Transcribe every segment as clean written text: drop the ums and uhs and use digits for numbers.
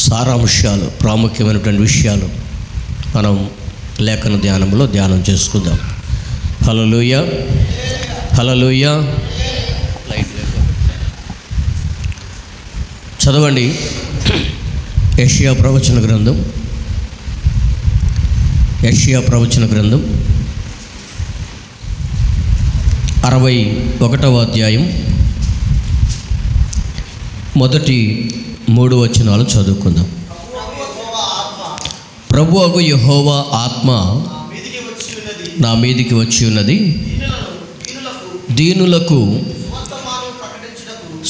సారాంశాలు, ప్రాముఖ్యమైనటువంటి విషయాలు మనం లేఖన ధ్యానంలో ధ్యానం చేసుకుందాం. హల్లెలూయా, హల్లెలూయా. చదవండి యెషయా ప్రవచన గ్రంథం, యెషయా ప్రవచన గ్రంథం 61వ అధ్యాయం మొదటి 3 వచనాలు చదువుకుందాం. ప్రభువగు యెహోవా ఆత్మ నా మీదికి వచ్చి ఉన్నది, దీనులకు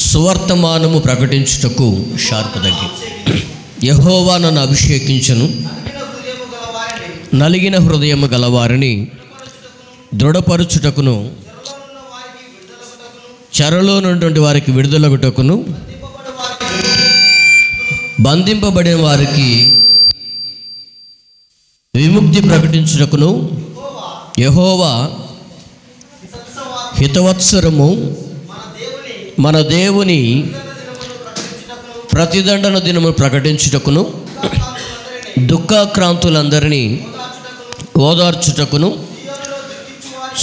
సువర్తమానము ప్రకటించుటకు. షార్పు తగ్గి. యెహోవా నన్ను అభిషేకించను, నలిగిన హృదయము గలవారిని దృఢపరచుటకును, చెరలో ఉన్నటువంటి వారికి విడుదలగుటకును, బంధింపబడిన వారికి విముక్తి ప్రకటించుటకును యెహోవా హితవత్సరము మన దేవుని ప్రతిదండన దినము ప్రకటించుటకును, దుఃఖాక్రాంతులందరినీ ఓదార్చుటకును,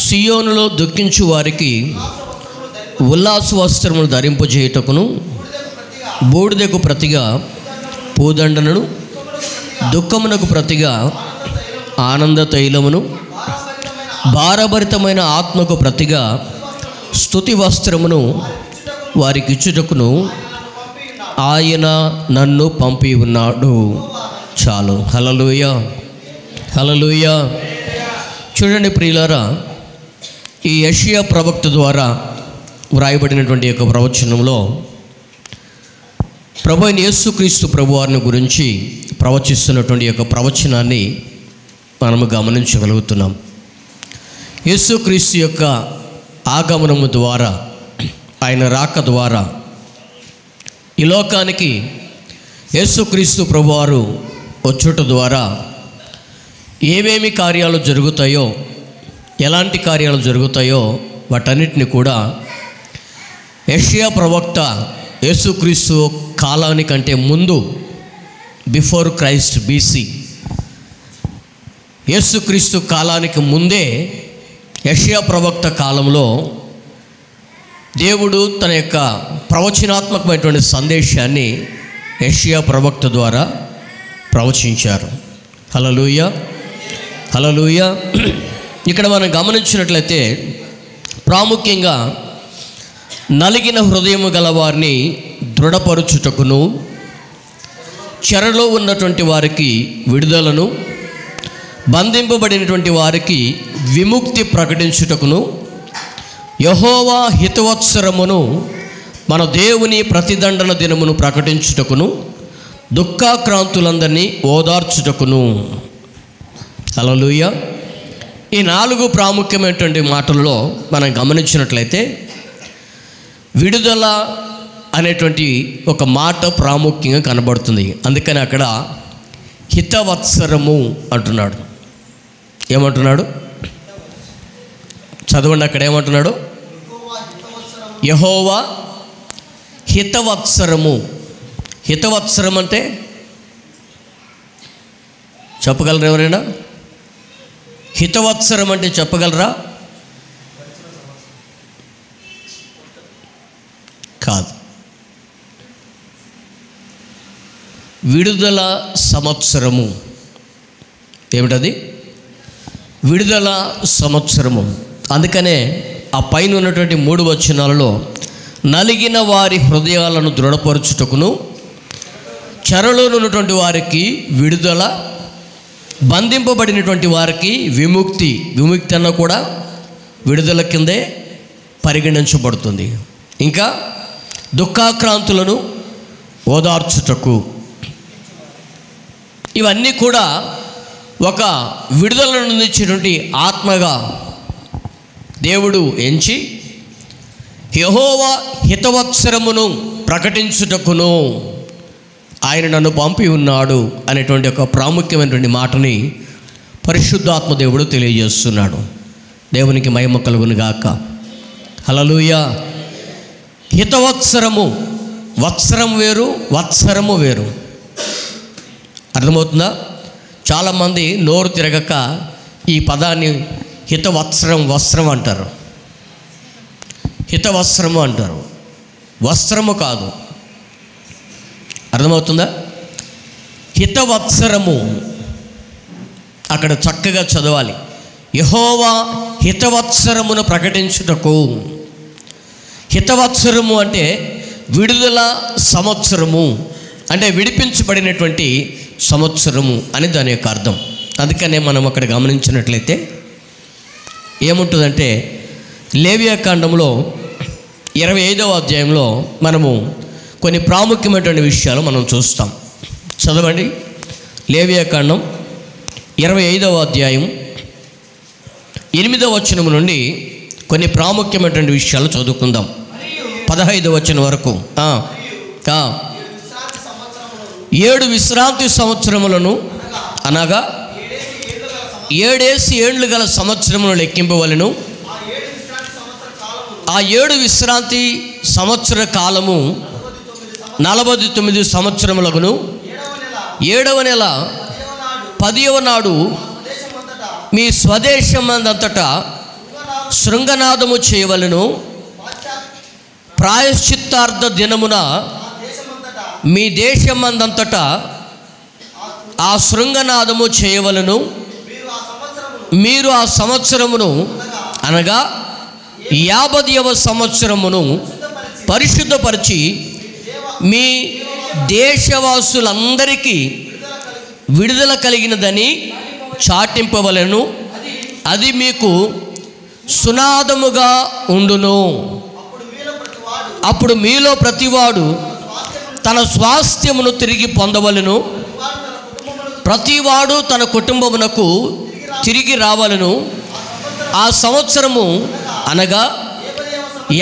సియోనులో దుఃఖించు వారికి ఉల్లాస వస్త్రములు ధరింపజేయుటకును, బూడిదకు ప్రతిగా పూదండను, దుఃఖమునకు ప్రతిగా ఆనంద తైలమును, భారభరితమైన ఆత్మకు ప్రతిగా స్తుతి వస్త్రమును వారికి ఇచ్చుటకును ఆయన నన్ను పంపి ఉన్నాడు. చాలు. హల్లెలూయా, హల్లెలూయా. చూడండి ప్రియులారా, ఈ యెషయా ప్రవక్త ద్వారా వ్రాయబడినటువంటి యొక్క ప్రవచనంలో ప్రభు అయిన యేసుక్రీస్తు ప్రభువారిని గురించి ప్రవచిస్తున్నటువంటి యొక్క ప్రవచనాన్ని మనము గమనించగలుగుతున్నాం. యేసుక్రీస్తు యొక్క ఆగమనము ద్వారా, ఆయన రాక ద్వారా ఈ లోకానికి యేసుక్రీస్తు ప్రభువారు వచ్చుట ద్వారా ఏమేమి కార్యాలు జరుగుతాయో, ఎలాంటి కార్యాలు జరుగుతాయో వాటన్నిటిని కూడా యెషయా ప్రవక్త యేసుక్రీస్తు కాలానికంటే ముందు, బిఫోర్ క్రైస్ట్ BC, యేసుక్రీస్తు కాలానికి ముందే యెషయా ప్రవక్త కాలంలో దేవుడు తన యొక్క ప్రవచనాత్మకమైనటువంటి సందేశాన్ని యెషయా ప్రవక్త ద్వారా ప్రవచించారు. హల్లెలూయా, హల్లెలూయా. ఇక్కడ మనం గమనించినట్లయితే ప్రాముఖ్యంగా నలిగిన హృదయము గల వారిని దృఢపరుచుటకును, చెరలో ఉన్నటువంటి వారికి విడుదలను, బంధింపబడినటువంటి వారికి విముక్తి ప్రకటించుటకును, యెహోవా హితవత్సరమును మన దేవుని ప్రతిదండన దినమును ప్రకటించుటకును, దుఃఖాక్రాంతులందరినీ ఓదార్చుటకును. హల్లెలూయా. ఈ 4 ప్రాముఖ్యమైనటువంటి మాటల్లో మనం గమనించినట్లయితే విడుదల అనేటువంటి ఒక మాట ప్రాముఖ్యంగా కనబడుతుంది. అందుకని అక్కడ హితవత్సరము అంటున్నాడు. ఏమంటున్నాడు? చదవండి, అక్కడ ఏమంటున్నాడు? యెహోవా హితవత్సరము. హితవత్సరం అంటే చెప్పగలరా ఎవరైనా? హితవత్సరం అంటే చెప్పగలరా? కాదు. విడుదల సంవత్సరము. ఏమిటది? విడుదల సంవత్సరము. అందుకనే ఆ పైన ఉన్నటువంటి 3 వచనాలలో నలిగిన వారి హృదయాలను దృఢపరచుటకును, చెరలో ఉన్నటువంటి వారికి విడుదల, బంధింపబడినటువంటి వారికి విముక్తి. విముక్తి అన్న కూడా విడుదల కిందే పరిగణించబడుతుంది. ఇంకా దుఃఖాక్రాంతులను ఓదార్చుటకు. ఇవన్నీ కూడా ఒక విడుదలను అందించేటువంటి ఆత్మగా దేవుడు ఎంచి యెహోవా హితవత్సరమును ప్రకటించుటకును ఆయన నన్ను పంపి ఉన్నాడు అనేటువంటి ఒక ప్రాముఖ్యమైనటువంటి మాటని పరిశుద్ధాత్మ దేవుడు తెలియజేస్తున్నాడు. దేవునికి మహిమ కలుగును గాక. హల్లెలూయా. హితవత్సరము, వత్సరం వేరు, వత్సరము వేరు. అర్థమవుతుందా? చాలామంది నోరు తిరగక ఈ పదాన్ని వస్త్రం అంటారు. హితవస్త్రము అంటారు, వస్త్రము కాదు. అర్థమవుతుందా? హితవత్సరము అక్కడ చక్కగా చదవాలి. యెహోవా హితవత్సరమును ప్రకటించుటకు. హితవత్సరము అంటే విడుదల సంవత్సరము, అంటే విడిపించబడినటువంటి సంవత్సరము అని దాని యొక్క అర్థం. అందుకనే మనం అక్కడ గమనించినట్లయితే ఏముంటుందంటే, లేవియాకాండంలో 25వ అధ్యాయంలో మనము కొన్ని ప్రాముఖ్యమైనటువంటి విషయాలు మనం చూస్తాం. చదవండి. లేవియాకాండం 25వ అధ్యాయం 8వ వచనం నుండి కొన్ని ప్రాముఖ్యమైనటువంటి విషయాలు చదువుకుందాం. 15వ వచనం వరకు. 7 విశ్రాంతి సంవత్సరములను అనగా 7 ఏండ్లు గల సంవత్సరమును లెక్కింపవలెను. ఆ 7 విశ్రాంతి సంవత్సర కాలము 49 సంవత్సరములగును. 7వ నెల 10వ నాడు మీ స్వదేశమందంతటా శృంగనాదము చేయవలెను. ప్రాయశ్చిత్తార్థ దినమున మీ దేశమందంతటా ఆ శృంగనాదము చేయవలెను. మీరు ఆ సంవత్సరమును అనగా 50వ సంవత్సరమును పరిశుద్ధపరిచి మీ దేశవాసులందరికీ విడుదల కలిగినదని చాటింపవలెను. అది మీకు సునాదముగా ఉండును. అప్పుడు మీలో ప్రతివాడు తన స్వాస్థ్యమును తిరిగి పొందవలెను. ప్రతివాడు తన కుటుంబమునకు తిరిగి రావలెను. ఆ సంవత్సరము అనగా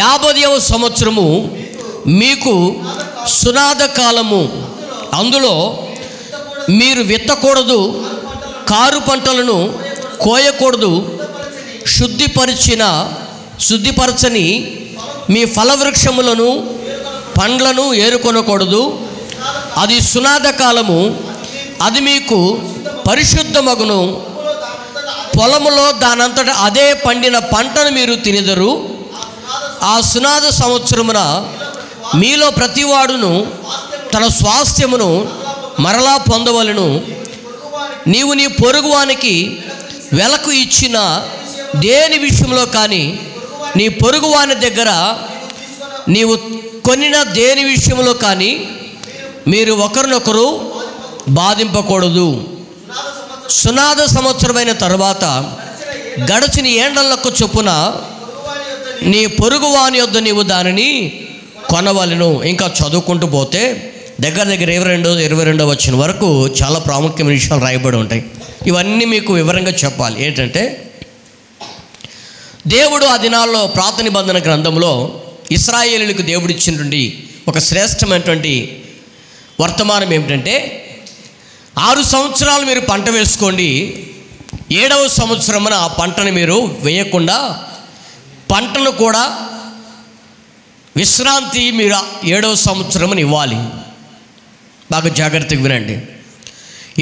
50వ సంవత్సరము మీకు సునాద కాలము. అందులో మీరు విత్తకూడదు, కారు పంటలను కోయకూడదు, శుద్ధిపరచని మీ ఫలవృక్షములను పండ్లను ఏరుకొనకూడదు. అది సునాద కాలము. అది మీకు పరిశుద్ధమగును. పొలములో దానంతట అదే పండిన పంటను మీరు తినెదరు. ఆ సునాద సంవత్సరమున మీలో ప్రతివాడును తన స్వాస్థ్యమును మరలా పొందవలెను. నీవు నీ పొరుగువానికి వెలకు ఇచ్చిన దేని విషయంలో కానీ, నీ పొరుగువాని దగ్గర నీవు కొనిన దేని విషయంలో కానీ మీరు ఒకరినొకరు బాధింపకూడదు. సునాద సంవత్సరమైన తర్వాత గడచిన ఏండ్లకు చొప్పున నీ పొరుగువాని యొద్ద నీవు దానిని కొనవలెను. ఇంకా చదువుకుంటూ పోతే దగ్గర 22వ వచనం వరకు చాలా ప్రాముఖ్యమైన విషయాలు రాయబడి ఉంటాయి. ఇవన్నీ మీకు వివరంగా చెప్పాలి. ఏంటంటే, దేవుడు ఆ దినాల్లో పాత నిబంధన గ్రంథంలో ఇశ్రాయేలీయులకు దేవుడు ఇచ్చినటువంటి ఒక శ్రేష్టమైనటువంటి వర్తమానం ఏమిటంటే, 6 సంవత్సరాలు మీరు పంట వేసుకోండి, 7వ సంవత్సరమున ఆ పంటను మీరు వేయకుండా పంటను కూడా విశ్రాంతి మీరు 7వ సంవత్సరముని ఇవ్వాలి. బాగా జాగ్రత్తగా వినండి.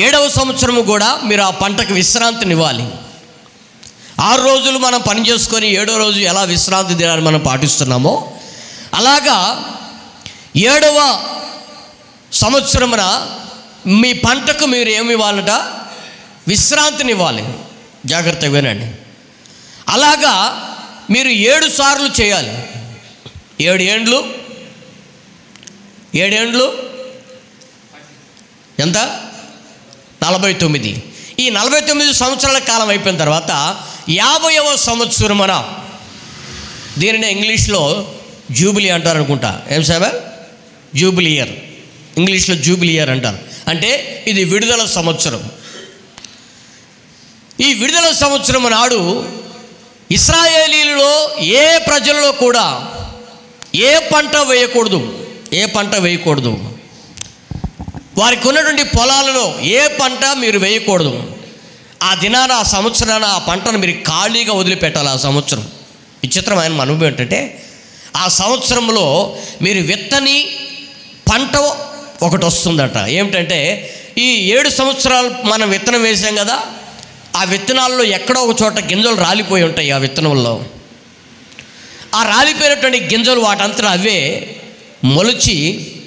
7వ సంవత్సరము కూడా మీరు ఆ పంటకు విశ్రాంతిని ఇవ్వాలి. 6 రోజులు మనం పని చేసుకొని 7వ రోజు ఎలా విశ్రాంతి దినాన్ని మనం పాటిస్తున్నామో అలాగా 7వ సంవత్సరమున మీ పంటకు మీరు ఏమి ఇవ్వాలట? విశ్రాంతిని ఇవ్వాలి. జాగ్రత్తగా వినండి. అలాగా మీరు 7 సార్లు చేయాలి. 7 ఏండ్లు ఎంత? 49. ఈ 49 సంవత్సరాల కాలం అయిపోయిన తర్వాత 50వ సంవత్సరమున, దీనిని ఇంగ్లీష్లో జూబిలీ అంటారు అనుకుంటా. ఏం సార్? Jubilee year. ఇంగ్లీష్లో జూబిలీ ఇయర్ అంటారు. అంటే ఇది విడుదల సంవత్సరం. ఈ విడుదల సంవత్సరం నాడు ఇశ్రాయేలీయులలో ఏ ప్రజలలో కూడా ఏ పంట వేయకూడదు. వారికి ఉన్నటువంటి పొలాలలో ఏ పంట మీరు వేయకూడదు. ఆ దినాన, ఆ సంవత్సరాన ఆ పంటను మీరు ఖాళీగా వదిలిపెట్టాలి. ఆ సంవత్సరం విచిత్రమైన అనుభవం ఏంటంటే, ఆ సంవత్సరంలో మీరు విత్తని పంట ఒకటి వస్తుందట. ఏమిటంటే, ఈ 7 సంవత్సరాలు మనం విత్తనం వేసాం కదా, ఆ విత్తనాల్లో ఎక్కడో ఒక చోట గింజలు రాలిపోయి ఉంటాయి. ఆ విత్తనంలో ఆ రాలిపోయినటువంటి గింజలు వాటంతా అవే మొలిచి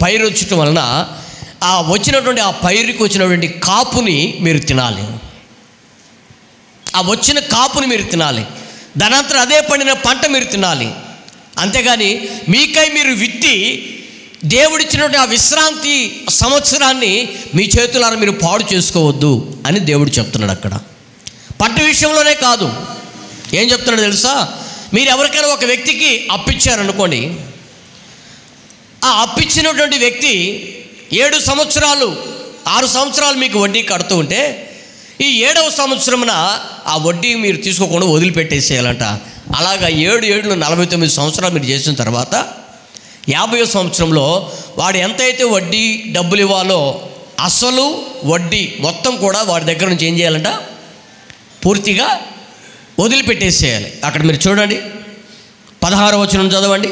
పైరు వచ్చటం వలన ఆ వచ్చినటువంటి ఆ పైరుకి వచ్చినటువంటి కాపుని మీరు తినాలి. ఆ వచ్చిన కాపుని మీరు తినాలి. దానంతరం అదే పండిన పంట మీరు తినాలి. అంతేగాని మీకై మీరు విత్తి దేవుడిచ్చినటువంటి ఆ విశ్రాంతి సంవత్సరాన్ని మీ చేతులారా మీరు పాడు చేసుకోవద్దు అని దేవుడు చెప్తున్నాడు. అక్కడ పంట విషయంలోనే కాదు, ఏం చెప్తున్నాడు తెలుసా? మీరు ఎవరికైనా ఒక వ్యక్తికి అప్పిచ్చారనుకోండి, ఆ అప్పిచ్చినటువంటి వ్యక్తి 7 సంవత్సరాలు 6 సంవత్సరాలు మీకు వడ్డీ కడుతూ ఉంటే, ఈ 7వ సంవత్సరమున ఆ వడ్డీ మీరు తీసుకోకుండా వదిలిపెట్టేసేయాలంట. అలాగా 7 ఏళ్ళు 49 సంవత్సరాలు మీరు చేసిన తర్వాత 50వ సంవత్సరంలో వాడు ఎంతైతే వడ్డీ డబ్బులు ఇవ్వాలో అసలు వడ్డీ మొత్తం కూడా వాడి దగ్గర నుంచి ఏం చేయాలంట? పూర్తిగా వదిలిపెట్టేసేయాలి. అక్కడ మీరు చూడండి, 16వ వచనం చదవండి.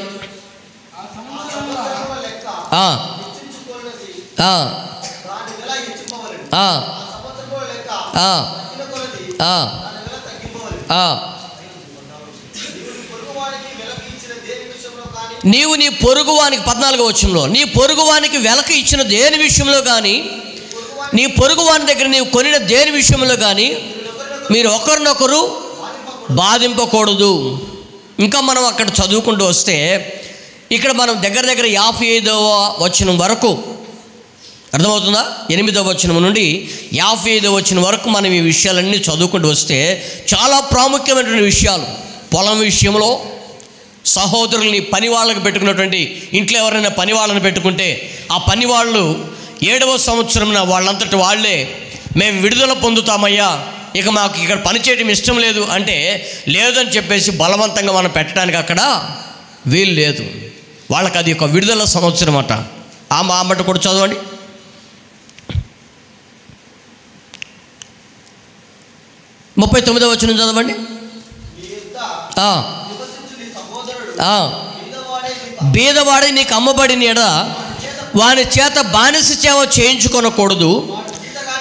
నీవు నీ పొరుగువానికి 14వ వచనంలో నీ పొరుగువానికి వెలక ఇచ్చిన దేని విషయంలో కానీ, నీ పొరుగువాని దగ్గర నీవు కొనిన దేని విషయంలో కానీ మీరు ఒకరినొకరు బాధింపకూడదు. ఇంకా మనం అక్కడ చదువుకుంటూ వస్తే ఇక్కడ మనం దగ్గర 55వ వచనం వరకు అర్థమవుతుందా? 8వ వచనం నుండి 55వ వచనం వరకు మనం ఈ విషయాలన్నీ చదువుకుంటూ వస్తే చాలా ప్రాముఖ్యమైనటువంటి విషయాలు. పొలం విషయంలో సహోదరుల్ని పని వాళ్ళకి పెట్టుకున్నటువంటి ఇంట్లో ఎవరైనా పని వాళ్ళని పెట్టుకుంటే ఆ పని వాళ్ళు 7వ సంవత్సరం వాళ్ళంతటి వాళ్ళే మేము విడుదల పొందుతామయ్యా, ఇక మాకు ఇక్కడ పని చేయడం ఇష్టం లేదు అంటే లేదని చెప్పేసి బలవంతంగా మనం పెట్టడానికి అక్కడ వీలు లేదు. వాళ్ళకి అది ఒక విడుదల సంవత్సరం అట. ఆ మాట కూడా చదవండి. 39వ వచనం చదవండి. బీదవాడి నీకు అమ్మబడిన ఎడ వాని చేత బానిస సేవ చేయించుకొనకూడదు.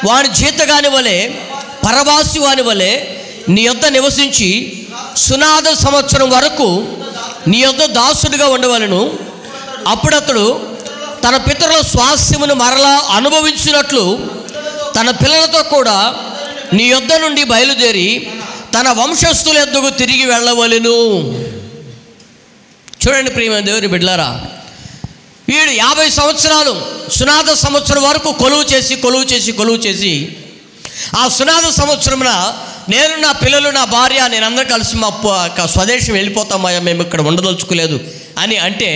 వాని జీతగాని వలె పరవాసి వాని వలె నీ యొద్ద నివసించి సునాద సంవత్సరం వరకు నీ యొద్ద దాసుడిగా ఉండవలెను. అప్పుడతడు తన పితరుల స్వాస్థ్యమును మరలా అనుభవించినట్లు తన పిల్లలతో కూడా నీ యొద్ద నుండి బయలుదేరి తన వంశస్థుల యొద్దకు తిరిగి వెళ్ళవలెను. చూడండి ప్రియమైన దేవుని బిడ్డలారా, వీడు 50 సంవత్సరాలు సునాద సంవత్సరం వరకు కొలువు చేసి ఆ సునాద సంవత్సరమున నేను నా పిల్లలు నా భార్య నేను అందరూ కలిసి మా స్వదేశం వెళ్ళిపోతామయ్యా, మేము ఇక్కడ ఉండదలుచుకోలేదు అని అంటే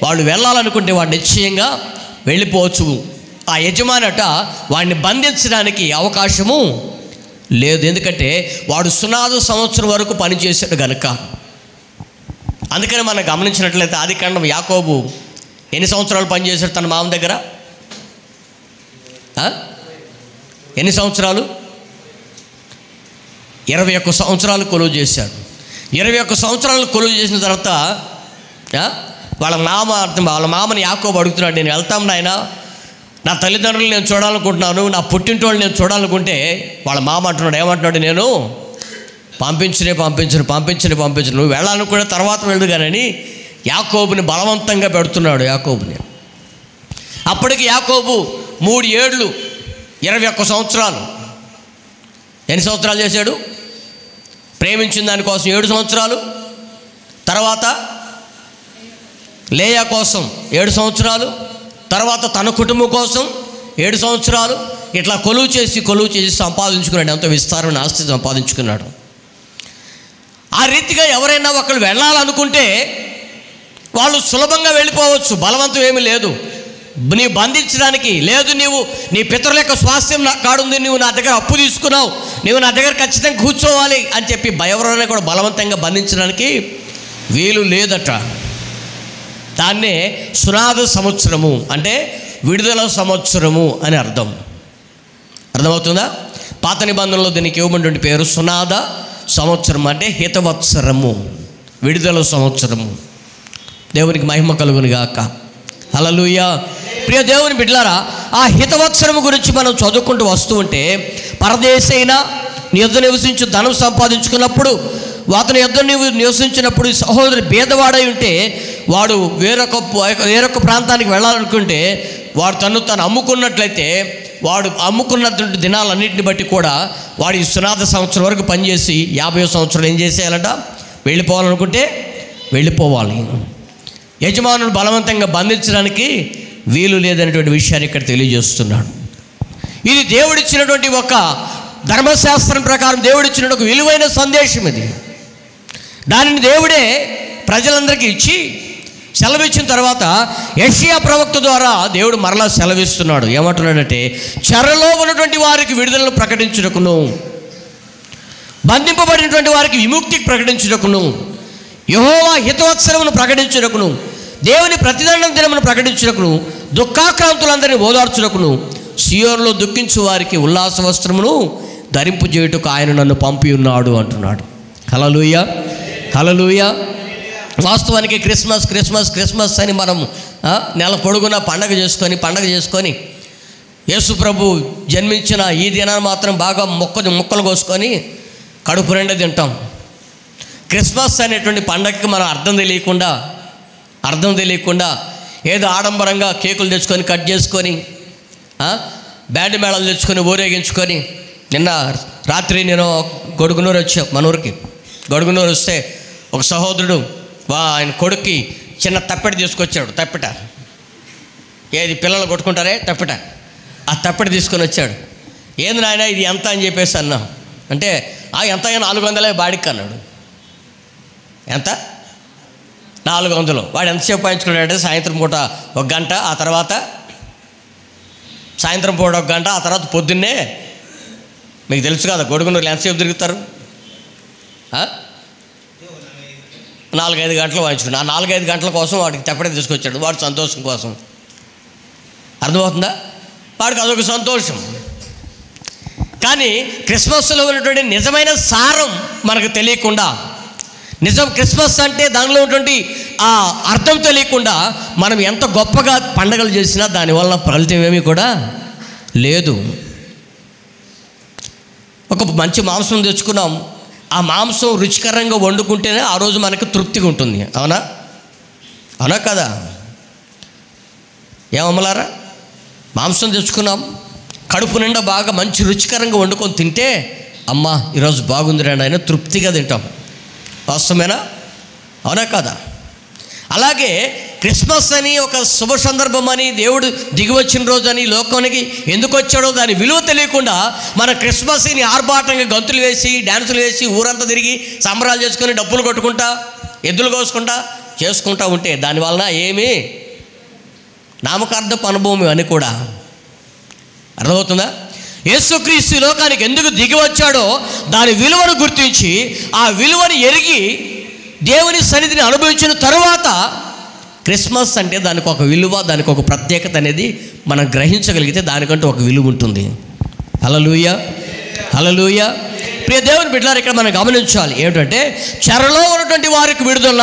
వాళ్ళు వెళ్ళాలనుకుంటే వాడు నిశ్చయంగా వెళ్ళిపోవచ్చు. ఆ యజమానట వాడిని బంధించడానికి అవకాశము లేదు. ఎందుకంటే వాడు సునాద సంవత్సరం వరకు పనిచేశాడు కనుక. అందుకని మనం గమనించినట్లయితే ఆదికాండం యాకోబు ఎన్ని సంవత్సరాలు పనిచేశాడు తన మామ దగ్గర? ఎన్ని సంవత్సరాలు? 21 సంవత్సరాలు కొలువు చేశాడు. 21 సంవత్సరాలు కొలువు చేసిన తర్వాత వాళ్ళ మామని యాకోబు అడుగుతున్నాడు, నేను వెళ్తాం నాయన, నా తల్లిదండ్రులు నేను చూడాలనుకుంటున్నాను, నా పుట్టింటోళ్ళు నేను చూడాలనుకుంటే వాళ్ళ మామ అంటున్నాడు, ఏమంటున్నాడు, నేను పంపించను, నువ్వు వెళ్ళాలనుకునే తర్వాత వెళ్ళు కానీ యాకోబుని బలవంతంగా పెడుతున్నాడు. యాకోబుని అప్పటికి యాకోబు 3 ఏళ్ళు 21 సంవత్సరాలు. ఎన్ని సంవత్సరాలు చేశాడు? ప్రేమించిన దానికోసం 7 సంవత్సరాలు, తర్వాత లేయా కోసం 7 సంవత్సరాలు, తర్వాత తన కుటుంబం కోసం 7 సంవత్సరాలు. ఇట్లా కొలువు చేసి సంపాదించుకున్నాడు. ఎంతో విస్తారమైన ఆస్తి సంపాదించుకున్నాడు. ఆ రీతిగా ఎవరైనా ఒకళ్ళు వెళ్ళాలనుకుంటే వాళ్ళు సులభంగా వెళ్ళిపోవచ్చు, బలవంతం ఏమీ లేదు. నీ బంధించడానికి లేదు. నీవు నీ పితరుల యొక్క స్వాస్థ్యం కాడుంది, నువ్వు నా దగ్గర అప్పు తీసుకున్నావు, నువ్వు నా దగ్గర ఖచ్చితంగా కూర్చోవాలి అని చెప్పి ఎవరైనా కూడా బలవంతంగా బంధించడానికి వీలు లేదట. దాన్నే సునాద సంవత్సరము అంటే విడుదల సంవత్సరము అని అర్థమవుతుందా? పాత నిబంధనలో దీనికి ఇవ్వబడిన పేరు సునాద సంవత్సరం, అంటే హితవత్సరము, విడుదల సంవత్సరము. దేవునికి మహిమ కలుగును గాక. హల్లెలూయా. ప్రియ దేవుని బిడ్డలారా, ఆ ఆ హితవత్సరము గురించి మనం చదువుకుంటూ వస్తూ ఉంటే, పరదేశి అయినా నీ యొద్ద నివసించు ధనం సంపాదించుకున్నప్పుడు, అతని యొద్ద నీవు నివసించినప్పుడు సహోదరు భేదవాడై ఉంటే, వాడు వేరొక ప్రాంతానికి వెళ్ళాలనుకుంటే వాడు తను అమ్ముకున్నట్లయితే, వాడు అమ్ముకున్నటువంటి దినాలన్నింటిని బట్టి కూడా వాడు ఈ సునాద సంవత్సరం వరకు పనిచేసి 50వ సంవత్సరం ఏం చేసేయాలంట, వెళ్ళిపోవాలనుకుంటే వెళ్ళిపోవాలి. యజమానులు బలవంతంగా బంధించడానికి వీలు లేదనేటువంటి విషయాన్ని ఇక్కడ తెలియజేస్తున్నాడు. ఇది దేవుడిచ్చినటువంటి ఒక ధర్మశాస్త్రం ప్రకారం దేవుడిచ్చిన ఒక విలువైన సందేశం. ఇది దానిని దేవుడే ప్రజలందరికీ ఇచ్చి సెలవిచ్చిన తర్వాత యెషయా ప్రవక్త ద్వారా దేవుడు మరలా సెలవిస్తున్నాడు. ఏమంటున్నాడంటే, చెరలో ఉన్నటువంటి వారికి విడుదలను ప్రకటించుటకును, బంధింపబడినటువంటి వారికి విముక్తికి ప్రకటించుటకును, యెహోవా హితవత్సరమును ప్రకటించుటకును, దేవుని ప్రతిదండం దినమును ప్రకటించుటకును, దుఃఖాక్రాంతులందరినీ ఓదార్చుటకును, సియోనులో దుఃఖించు వారికి ఉల్లాస వస్త్రమును ధరింపు చేయుటకు ఆయన నన్ను పంపి ఉన్నాడు అంటున్నాడు. హల్లెలూయా, హల్లెలూయా. వాస్తవానికి క్రిస్మస్ అని మనం నెల పొడుగున పండగ చేసుకొని యేసు ప్రభు జన్మించిన ఈ దినాన్ని మాత్రం బాగా ముక్కలు కోసుకొని కడుపు నిండా తింటాం. క్రిస్మస్ అనేటువంటి పండగకి మనం అర్థం తెలియకుండా ఏదో ఆడంబరంగా కేకులు తెచ్చుకొని కట్ చేసుకొని బ్యాండ్ మేళాలు తెచ్చుకొని ఊరేగించుకొని, నిన్న రాత్రి నేను గొడుగునూరు వచ్చాను. మన ఊరికి గొడుగునూరు వస్తే ఒక సహోదరుడు ఆయన కొడుక్కి చిన్న తప్పెట తీసుకొచ్చాడు. తప్పెట ఏది పిల్లలు కొట్టుకుంటారే తప్పెట, ఆ తప్పెట తీసుకొని వచ్చాడు. ఏంది నాయన ఇది ఎంత అని చెప్పేసి అన్నా. అంటే ఎంత 400 బాడికి అన్నాడు. ఎంత? 400. వాడు ఎంతసేపు పాయించుకున్నాడంటే సాయంత్రం పూట 1 గంట, ఆ తర్వాత సాయంత్రం పూట 1 గంట, ఆ తర్వాత పొద్దున్నే. మీకు తెలుసు కదా గొడుగునూరులో ఎంతసేపు తిరుగుతారు? 4-5 గంటలు వాయించుకున్నాడు. ఆ 4-5 గంటల కోసం వాడికి తప్పడే తీసుకొచ్చాడు. వాడు సంతోషం కోసం. అర్థమవుతుందా? వాడికి అదొక సంతోషం. కానీ క్రిస్మస్లో ఉన్నటువంటి నిజమైన సారం మనకు తెలియకుండా, క్రిస్మస్ అంటే దానిలో ఉన్నటువంటి ఆ అర్థం తెలియకుండా మనం ఎంత గొప్పగా పండగలు చేసినా దానివల్ల ఫలితం ఏమీ కూడా లేదు. ఒక మంచి మాంసం తెచ్చుకున్నాం, ఆ మాంసం రుచికరంగా వండుకుంటేనే ఆ రోజు మనకు తృప్తిగా ఉంటుంది. అవునా కదా? ఏమమ్మలారా, మాంసం తెచ్చుకున్నాం, కడుపు నిండా బాగా మంచి రుచికరంగా వండుకొని తింటే, అమ్మా ఈరోజు బాగుంది రండి అయినా తృప్తిగా తింటాం. వాస్తవమేనా? అవునా కదా? అలాగే క్రిస్మస్ అని ఒక శుభ సందర్భం అని, దేవుడు దిగివచ్చిన రోజు అని లోకానికి ఎందుకు వచ్చాడో దాని విలువ తెలియకుండా మన క్రిస్మస్ని ఆర్భాటంగా గంతులు వేసి డ్యాన్సులు వేసి ఊరంతా తిరిగి సంబరాలు చేసుకొని డబ్బులు కొట్టుకుంటా ఎద్దులు చేసుకుంటా ఉంటే దానివలన ఏమీ నామకార్థపు అనుభవం అని కూడా. అర్థమవుతుందా? యేసుక్రీస్తు లోకానికి ఎందుకు దిగి వచ్చాడో దాని విలువను గుర్తించి ఆ విలువను ఎరిగి దేవుని సన్నిధిని అనుభవించిన తరువాత క్రిస్మస్ అంటే దానికి ఒక విలువ, దానికి ఒక ప్రత్యేకత అనేది మనం గ్రహించగలిగితే దానికంటూ ఒక విలువ ఉంటుంది. హల్లెలూయా, హల్లెలూయా. ప్రియ దేవుని బిడ్డలారా, ఇక్కడ మనం గమనించాలి ఏమిటంటే, చెరలో ఉన్నటువంటి వారికి విడుదల.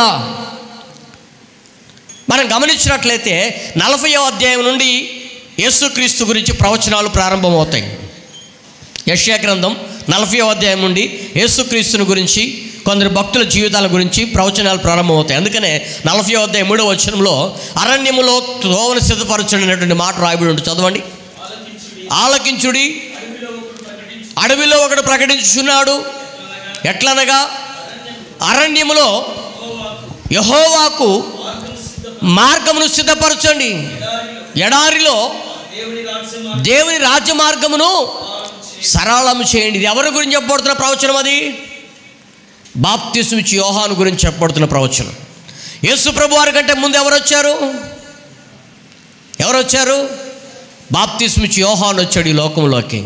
మనం గమనించినట్లయితే 40వ అధ్యాయం నుండి యేసుక్రీస్తు గురించి ప్రవచనాలు ప్రారంభమవుతాయి. యెషయా గ్రంథం 40వ అధ్యాయం నుండి యేసుక్రీస్తుని గురించి, కొందరు భక్తుల జీవితాల గురించి ప్రవచనాలు ప్రారంభమవుతాయి. అందుకనే 40వ అధ్యాయం 3వ వచనంలో అరణ్యములో త్రోవను సిద్ధపరచండి అనేటువంటి మాట రాయబడి ఉంటుంది. చదవండి. ఆలకించుడి, అడవిలో ఒకడు ప్రకటించుచున్నాడు. ఎట్లనగా అరణ్యములో యెహోవాకు మార్గమును సిద్ధపరచండి, ఎడారిలో దేవుని రాజ్య మార్గమును సరళము చేయండి. ఇది ఎవరి గురించి చెప్పబడుతున్న ప్రవచనం? అది బాప్తిస్మం ఇచ్చే యోహాను గురించి చెప్పబడుతున్న ప్రవచనం. యేసు ప్రభు వారి కంటే ముందు ఎవరు వచ్చారు? బాప్తిస్మం ఇచ్చే యోహాను వచ్చాడు ఈ లోకంలోకి.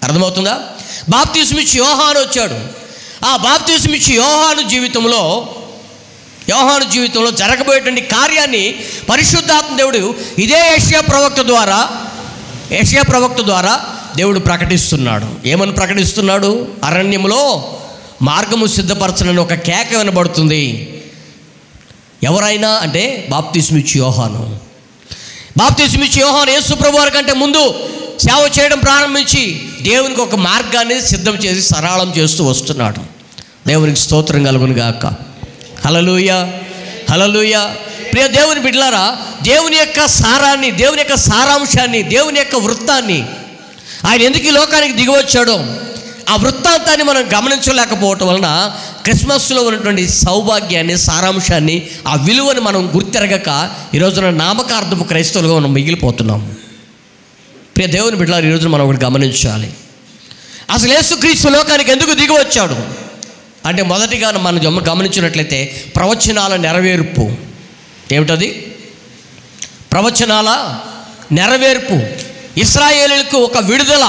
అర్థమవుతుందా? బాప్తిస్మం ఇచ్చే యోహాను వచ్చాడు. ఆ బాప్తిస్మం ఇచ్చే యోహాను జీవితంలో జరగబోయేటువంటి కార్యాన్ని పరిశుద్ధాత్మ దేవుడు ఇదే యెషయా ప్రవక్త ద్వారా దేవుడు ప్రకటిస్తున్నాడు. ఏమని ప్రకటిస్తున్నాడు? అరణ్యములో మార్గము సిద్ధపరచనని ఒక కేక వినబడుతుంది. ఎవరైనా అంటే బాప్తిస్మం ఇచ్చే యోహాను. బాప్తిస్మం ఇచ్చి యోహాను యేసు ప్రభు వారి కంటే ముందు సేవ చేయడం ప్రారంభించి దేవునికి ఒక మార్గాన్ని సిద్ధం చేసి సరళం చేస్తూ వస్తున్నాడు. దేవునికి స్తోత్రం కలుగును గాక. హల్లెలూయా, హల్లెలూయా. ప్రియ దేవుని బిడ్డలారా, దేవుని యొక్క సారాన్ని, దేవుని యొక్క సారాంశాన్ని, దేవుని యొక్క వృత్తాన్ని, ఆయన ఎందుకు ఈ లోకానికి దిగివచ్చాడో ఆ వృత్తాంతాన్ని మనం గమనించలేకపోవటం వలన క్రిస్మస్లో ఉన్నటువంటి సౌభాగ్యాన్ని, సారాంశాన్ని, ఆ విలువని మనం గుర్తెరగక ఈరోజున నామకార్థపు క్రైస్తవులుగా మనం మిగిలిపోతున్నాం. ప్రియ దేవుని బిడ్డలారా, ఈరోజు మనం ఒకటి గమనించాలి. అసలు యేసుక్రీస్తు లోకానికి ఎందుకు దిగి వచ్చాడు అంటే, మొదటిగా మనం గమనించినట్లయితే ప్రవచనాల నెరవేర్పు. ఏమిటది? ప్రవచనాల నెరవేర్పు. ఇశ్రాయేలీయులకు ఒక విడుదల,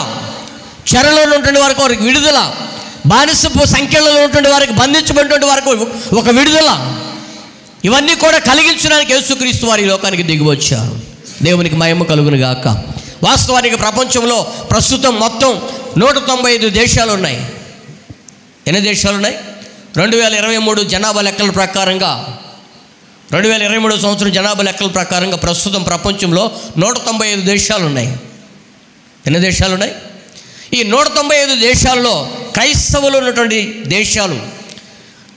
చెరలో ఉన్నటువంటి వారికి ఒక విడుదల, బానిసపు సంఖ్యలో ఉన్నటువంటి వారికి, బంధించబడినటువంటి వారికి ఒక విడుదల, ఇవన్నీ కూడా కలిగించడానికి యేసుక్రీస్తు వారి లోకానికి దిగి వచ్చారు. దేవునికి మహిమ కలుగును గాక. వాస్తవానికి ప్రపంచంలో ప్రస్తుతం మొత్తం 195 దేశాలు ఉన్నాయి. ఎన్ని దేశాలు ఉన్నాయి? 2023 జనాభా లెక్కల ప్రకారంగా, 2023 సంవత్సరం జనాభా లెక్కల ప్రకారంగా ప్రస్తుతం ప్రపంచంలో 195 దేశాలు ఉన్నాయి. ఎన్ని దేశాలు ఉన్నాయి? ఈ 195 దేశాల్లో క్రైస్తవులు ఉన్నటువంటి దేశాలు,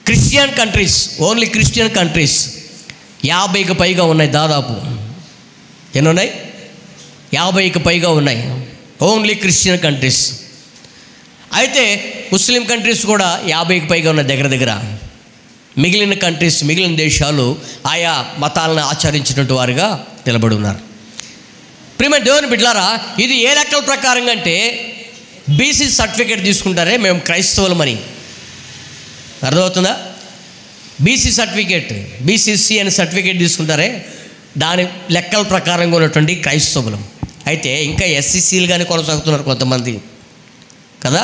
Christian countries, only Christian countries 50కి పైగా ఉన్నాయి. దాదాపు ఎన్ని ఉన్నాయి? 50కి పైగా ఉన్నాయి, ఓన్లీ క్రిస్టియన్ కంట్రీస్. అయితే ముస్లిం కంట్రీస్ కూడా 50కి పైగా ఉన్నాయి దగ్గర దగ్గర. మిగిలిన కంట్రీస్, మిగిలిన దేశాలు ఆయా మతాలను ఆచరించినట్టు వారుగా నిలబడి ఉన్నారు. ప్రియమైన దేవుని బిడ్డలారా, ఇది ఏ లెక్కల ప్రకారంగా అంటే బీసీ సర్టిఫికేట్ తీసుకుంటారే మేము క్రైస్తవులమని. అర్థమవుతుందా? బీసీ సర్టిఫికేట్, బీసీసీ అనే సర్టిఫికేట్ తీసుకుంటారే, దాని లెక్కల ప్రకారంగా ఉన్నటువంటి క్రైస్తవులు. అయితే ఇంకా ఎస్సీసీలుగానే కొనసాగుతున్నారు కొంతమంది కదా,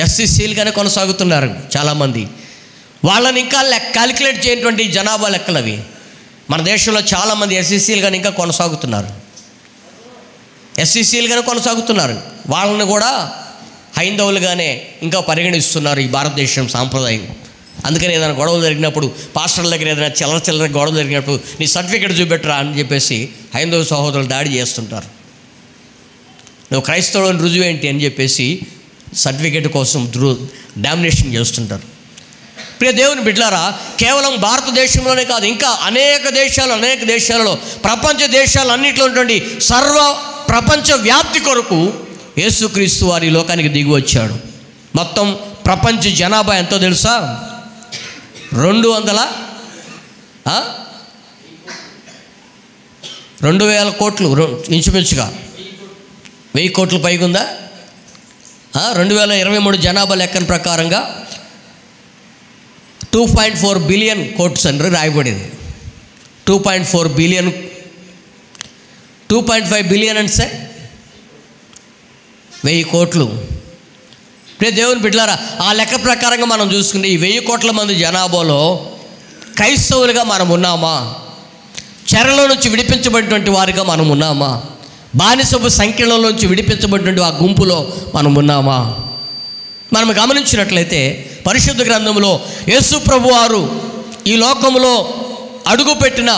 ఎస్సీసీలుగానే కొనసాగుతున్నారు చాలామంది. వాళ్ళని ఇంకా క్యాలిక్యులేట్ చేయనటువంటి జనాభా లెక్కలు అవి. మన దేశంలో చాలామంది ఎస్సీసీలుగానే ఇంకా కొనసాగుతున్నారు, ఎస్సీసీలుగానే కొనసాగుతున్నారు. వాళ్ళని కూడా హైందవులుగానే ఇంకా పరిగణిస్తున్నారు ఈ భారతదేశం సాంప్రదాయం. అందుకని ఏదైనా గొడవలు జరిగినప్పుడు, పాస్టర్ల దగ్గర ఏదైనా చిల్లర గొడవలు జరిగినప్పుడు నీ సర్టిఫికేట్ చూపెట్టరా అని చెప్పేసి హైందవ సహోదరులు దాడి చేస్తుంటారు. నువ్వు క్రైస్తవుని రుజువు ఏంటి అని చెప్పేసి సర్టిఫికేట్ కోసం డామినేషన్ చేస్తుంటారు. ప్రియ దేవుని బిడ్డలారా, కేవలం భారతదేశంలోనే కాదు, ఇంకా అనేక దేశాలలో, ప్రపంచ దేశాలన్నింటిలో ఉన్నటువంటి ప్రపంచ వ్యాప్తి కొరకు యేసుక్రీస్తు వారి లోకానికి దిగి వచ్చాడు. మొత్తం ప్రపంచ జనాభా ఎంతో తెలుసా? 200,000 కోట్లు, ఇంచుమించుగా 1000 కోట్ల పైగా ఉందా? 2023 జనాభా లెక్కన ప్రకారంగా 2.4 బిలియన్ కోట్స్ అని రాయబడింది. 2.4 బిలియన్, 2.5 బిలియన్ అంటే 1000 కోట్లు. ప్రియ దేవుని బిడ్డలారా, ఆ లెక్క ప్రకారంగా మనం చూసుకుంటే ఈ 1000 కోట్ల మంది జనాభాలో క్రైస్తవులుగా మనం ఉన్నామా? చెరలో నుంచి విడిపించబడినటువంటి వారిగా మనం ఉన్నామా? బానిసపు సంఖ్యలో నుంచి విడిపించబడినటువంటి ఆ గుంపులో మనం ఉన్నామా? మనం గమనించినట్లయితే పరిశుద్ధ గ్రంథంలో యేసు ప్రభు వారు ఈ లోకంలో అడుగుపెట్టిన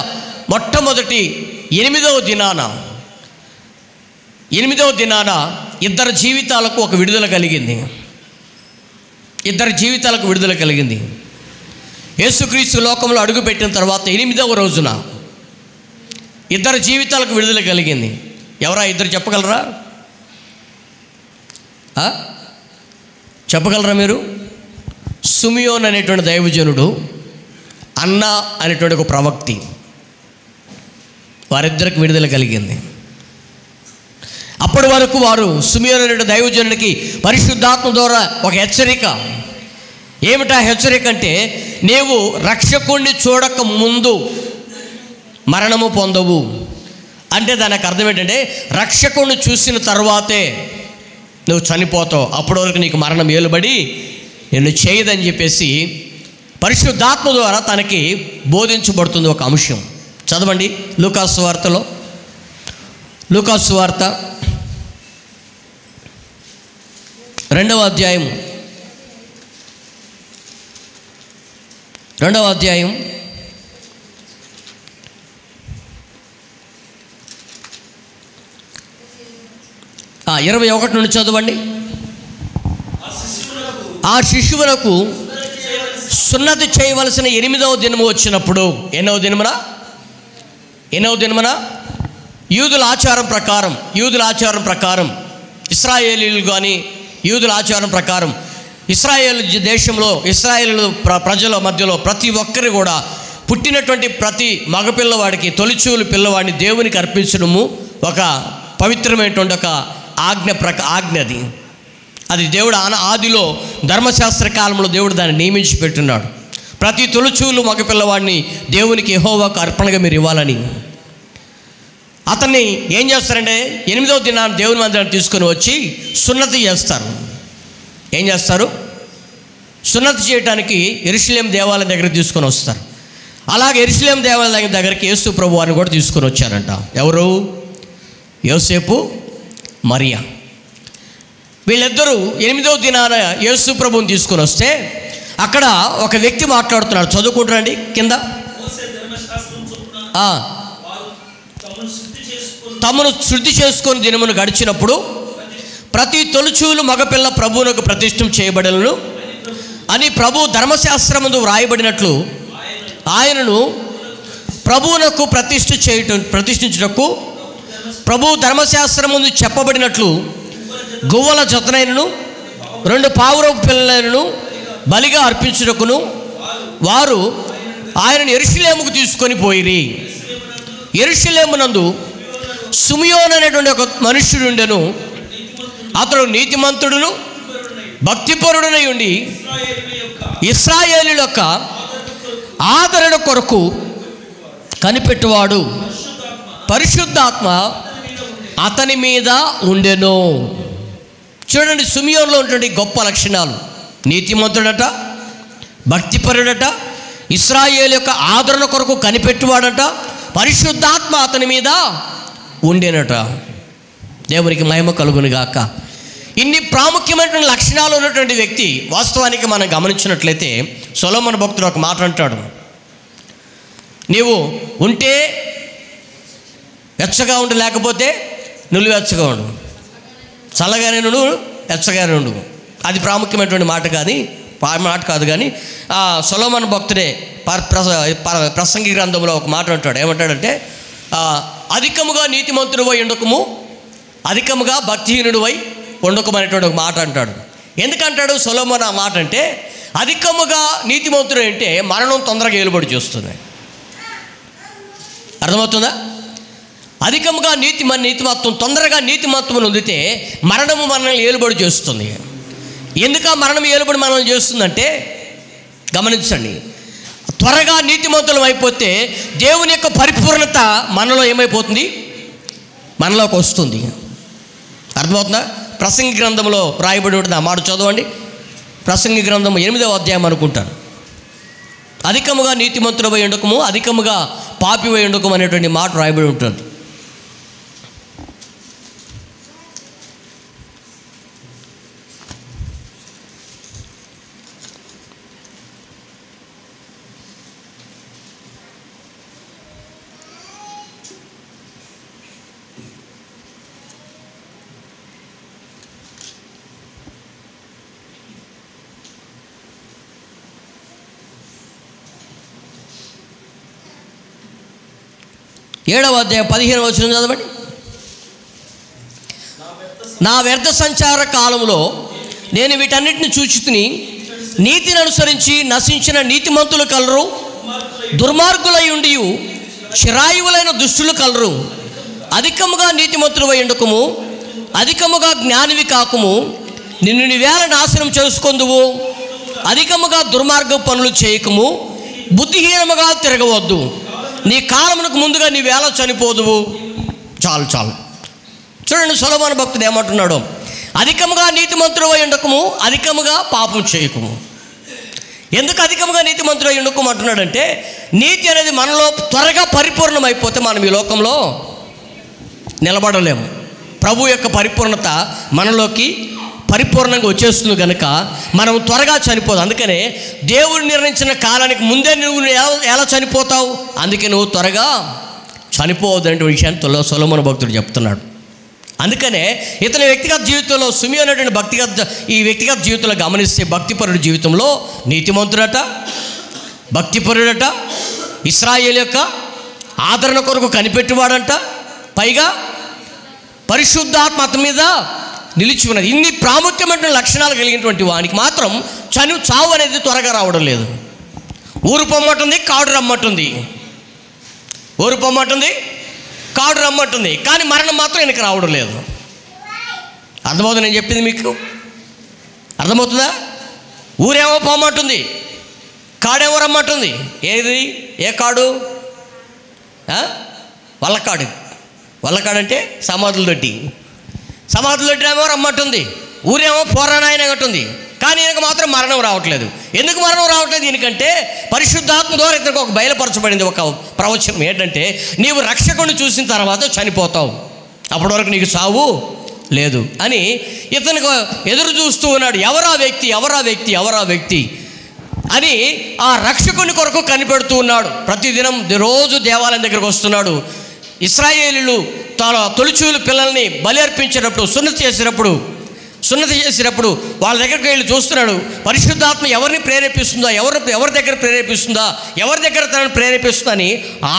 మొట్టమొదటి 8వ దినాన ఇద్దరు జీవితాలకు ఒక విడుదల కలిగింది. యేసుక్రీస్తు లోకంలో అడుగుపెట్టిన తర్వాత 8వ రోజున ఇద్దరు జీవితాలకు విడుదల కలిగింది. ఎవరా ఇద్దరు? చెప్పగలరా? చెప్పగలరా మీరు? సుమియోన్ అనేటువంటి దైవజనుడు, అన్న అనేటువంటి ఒక ప్రవక్తి, వారిద్దరికి విడుదల కలిగింది. అప్పటి వరకు వారు సుమియోన్ అనే దైవజనుడికి పరిశుద్ధాత్మ ద్వారా ఒక హెచ్చరిక. ఏమిటా హెచ్చరిక అంటే, నీవు రక్షకుణ్ణి చూడక ముందు మరణము పొందవు అంటే దానికి అర్థం ఏంటంటే, రక్షకుణ్ణి చూసిన తర్వాతే నువ్వు చనిపోతావు, అప్పటి వరకు నీకు మరణం ఏలుబడి నిన్ను చేయదని చెప్పేసి పరిశుద్ధాత్మ ద్వారా తనకి బోధించబడుతుంది ఒక అంశం. చదవండి లూకాసు వార్తలో, లూకాసు వార్త 2వ అధ్యాయం 2వ అధ్యాయం 21 నుండి చదవండి. ఆ శిశువులకు సున్నతి చేయవలసిన 8వ దినము వచ్చినప్పుడు, ఎన్నవ దినమున యూదుల ఆచారం ప్రకారం ఇశ్రాయేలీలు కానీ యూదుల ఆచారం ప్రకారం ఇశ్రాయేల్ దేశంలో ఇశ్రాయేలు ప్రజల మధ్యలో ప్రతి ఒక్కరు కూడా పుట్టినటువంటి ప్రతి మగపిల్లవాడికి తొలిచూలు పిల్లవాడిని దేవునికి అర్పించడము ఒక పవిత్రమైనటువంటి ఒక ఆజ్ఞ. అది దేవుడు ఆదిలో ధర్మశాస్త్ర కాలంలో దేవుడు దాన్ని నియమించి పెట్టున్నాడు. ప్రతి తొలిచూలు మగపిల్లవాడిని దేవునికి యెహోవాకు అర్పణగా మీరు ఇవ్వాలని. అతన్ని ఏం చేస్తారంటే 8వ దినాన్ని దేవుని మందిరాన్ని తీసుకొని వచ్చి సున్నతి చేస్తారు. ఏం చేస్తారు? సున్నతి చేయడానికి యెరూషలేం దేవాలయం దగ్గరికి తీసుకొని వస్తారు. అలాగే యెరూషలేం దేవాలయం దగ్గరికి యేసు ప్రభు వారిని కూడా తీసుకొని వచ్చారంట. ఎవరు? యోసేపు, మరియా. వీళ్ళిద్దరూ 8వ దినాన యేసు ప్రభువుని తీసుకొని వస్తే అక్కడ ఒక వ్యక్తి మాట్లాడుతున్నాడు. చదువుకుంటారండి కింద. తమను శుద్ధి చేసుకొని దినమును గడిచినప్పుడు ప్రతి తొలిచూలు మగపిల్ల ప్రభువునకు ప్రతిష్ఠ చేయబడలను అని ప్రభు ధర్మశాస్త్రముందు వ్రాయబడినట్లు ఆయనను ప్రభువునకు ప్రతిష్ఠించుటకు ప్రభు ధర్మశాస్త్రముందు చెప్పబడినట్లు గువ్వల జతనైనను 2 పావురపు పిల్లలను బలిగా అర్పించుటకును వారు ఆయనను యెరూషలేముకు తీసుకొని పోయిరి. యెరూషలేమునందు సిమియోను అనేటువంటి ఒక మనుష్యుడు ఉండెను. అతడు నీతిమంతుడును భక్తిపరుడునై ఉండి ఇశ్రాయేలు యొక్క ఆదరణ కొరకు కనిపెట్టువాడు. పరిశుద్ధాత్మ అతని మీద ఉండెను. చూడండి, సిమియోనులో ఉన్నటువంటి గొప్ప లక్షణాలు: నీతిమంతుడట, భక్తిపరుడట, ఇశ్రాయేలు యొక్క ఆదరణ కొరకు కనిపెట్టువాడట, పరిశుద్ధాత్మ అతని మీద ఉండేనట. దేవునికి మహిమ కలుగును గాక. ఇన్ని ప్రాముఖ్యమైనటువంటి లక్షణాలు ఉన్నటువంటి వ్యక్తి వాస్తవానికి మనం గమనించినట్లయితే సొలొమోను భక్తుడు ఒక మాట అంటాడు: నీవు ఉంటే వెచ్చగా ఉండు, లేకపోతే నులివెచ్చగా ఉండు, చల్లగానే నుండు, వెచ్చగానే ఉండు. అది ప్రాముఖ్యమైనటువంటి మాట కాదు కానీ సొలొమోను భక్తుడే ప్రసంగి గ్రంథంలో ఒక మాట అంటాడు. ఏమంటాడంటే, అధికముగా నీతిమంతుడివై ఉండకము, అధికముగా భక్తిహీనుడివై ఉండకము అనేటువంటి ఒక మాట అంటాడు. ఎందుకంటాడు సొలొమోను ఆ మాట అంటే, అధికముగా నీతిమంతుడు అంటే మరణం తొందరగా ఏలుబడి చేస్తుంది. అర్థమవుతుందా? అధికముగా నీతిమత్వం తొందరగా నీతిమత్వం పొందితే మరణము మనల్ని ఏలుబడి చేస్తుంది. ఎందుకు ఆ మరణం ఏలుబడి మనల్ని చేస్తుందంటే గమనించండి, త్వరగా నీతిమంతులం అయిపోతే దేవుని యొక్క పరిపూర్ణత మనలో ఏమైపోతుంది? మనలోకి వస్తుంది. అర్థమవుతుందా? ప్రసంగి గ్రంథంలో రాయబడి ఉంటుంది. ఆ మాట చదవండి. ప్రసంగి గ్రంథం 8వ అధ్యాయం అనుకుంటాను. అధికముగా నీతిమంతుడవై ఉండకము, అధికముగా పాపివై ఉండకము అనేటువంటి మాట రాయబడి ఉంటుంది. ఏడవ అధ్యాయం 15వ వచనం చదవండి. నా వ్యర్థ సంచార కాలంలో నేను వీటన్నిటిని చూచుకుని నీతిని అనుసరించి నశించిన నీతిమంతులు కలరు, దుర్మార్గులై ఉండి చిరాయువులైన దుష్టులు కలరు. అధికముగా నీతిమంతులవై ఉండకము, అధికముగా జ్ఞానివి కాకుము, నిన్ను నీవేళ నాశనం చేసుకొందువు. అధికముగా దుర్మార్గ పనులు చేయకము, బుద్ధిహీనముగా తిరగవద్దు. నీ కాలమునకు ముందుగా నీవేళ చనిపోదువు. చాలు. చూడండి, సొలొమోను భక్తుడు ఏమంటున్నాడు: అధికముగా నీతిమంతుడవై ఉండకము, అధికముగా పాపం చేయకము. ఎందుకు అధికముగా నీతిమంతుడై ఉండకము అంటున్నాడంటే, నీతి అనేది మనలో త్వరగా పరిపూర్ణమైపోతే మనం ఈ లోకంలో నిలబడలేము. ప్రభు యొక్క పరిపూర్ణత మనలోకి పరిపూర్ణంగా వచ్చేస్తుంది కనుక మనం త్వరగా చనిపోదు. అందుకనే దేవుడు నిర్ణయించిన కాలానికి ముందే నువ్వు ఎలా చనిపోతావు, అందుకే నువ్వు త్వరగా చనిపోవద్దు అనే విషయాన్ని సొలొమోను భక్తుడు చెప్తున్నాడు. అందుకనే ఇతని వ్యక్తిగత జీవితంలో సిమియోను అనేటువంటి ఈ వ్యక్తిగత జీవితంలో గమనిస్తే భక్తిపరుడి జీవితంలో నీతిమంతుడట, భక్తిపరుడట, ఇశ్రాయేలు యొక్క ఆదరణ కొరకు కనిపెట్టివాడంట, పైగా పరిశుద్ధాత్మ అతని మీద నిలిచి ఉన్నది. ఇన్ని ప్రాముఖ్యమైన లక్షణాలు కలిగినటువంటి వానికి మాత్రం చావు అనేది త్వరగా రావడం లేదు. ఊరు పొమ్మంటుంది, కాడు రమ్మంటుంది, ఊరు పొమ్మంటుంది, కాడు రమ్మంటుంది, కానీ మరణం మాత్రం ఆయనకు రావడం లేదు. అర్థమవుతుంది నేను చెప్పింది మీకు? అర్థమవుతుందా? ఊరేమో పొమ్మంటుంది, కాడేమో రమ్మంటుంది. ఏది ఏ కాడు? వల్లకాడు. వల్లకాడంటే సమాధులు దొడ్డినేమో రమ్మంటుంది, ఊరేమో పోరానాయన ఉంటుంది, కానీ ఈయనకు మాత్రం మరణం రావట్లేదు. ఎందుకు మరణం రావట్లేదు? ఎందుకంటే పరిశుద్ధాత్మ ద్వారా ఇతనికి ఒక బయలుపరచబడింది ఒక ప్రవచనం. ఏంటంటే నీవు రక్షకుడిని చూసిన తర్వాత చనిపోతావు, అప్పటి వరకు నీకు సావు లేదు అని ఇతనికి ఎదురు చూస్తూ ఉన్నాడు. ఎవరా వ్యక్తి అని ఆ రక్షకుని కొరకు కనిపెడుతూ ఉన్నాడు. ప్రతిదినం రోజు దేవాలయం దగ్గరకు వస్తున్నాడు. ఇశ్రాయేలీయులు తొలిచూలు పిల్లల్ని బలి అర్పించేటప్పుడు, సున్నతి చేసినప్పుడు వాళ్ళ దగ్గరికి వెళ్ళి చూస్తున్నాడు. పరిశుద్ధాత్మ ఎవరిని ప్రేరేపిస్తుందా, ఎవరి దగ్గర ప్రేరేపిస్తుందా, ఎవరి దగ్గర తనను ప్రేరేపిస్తుందా అని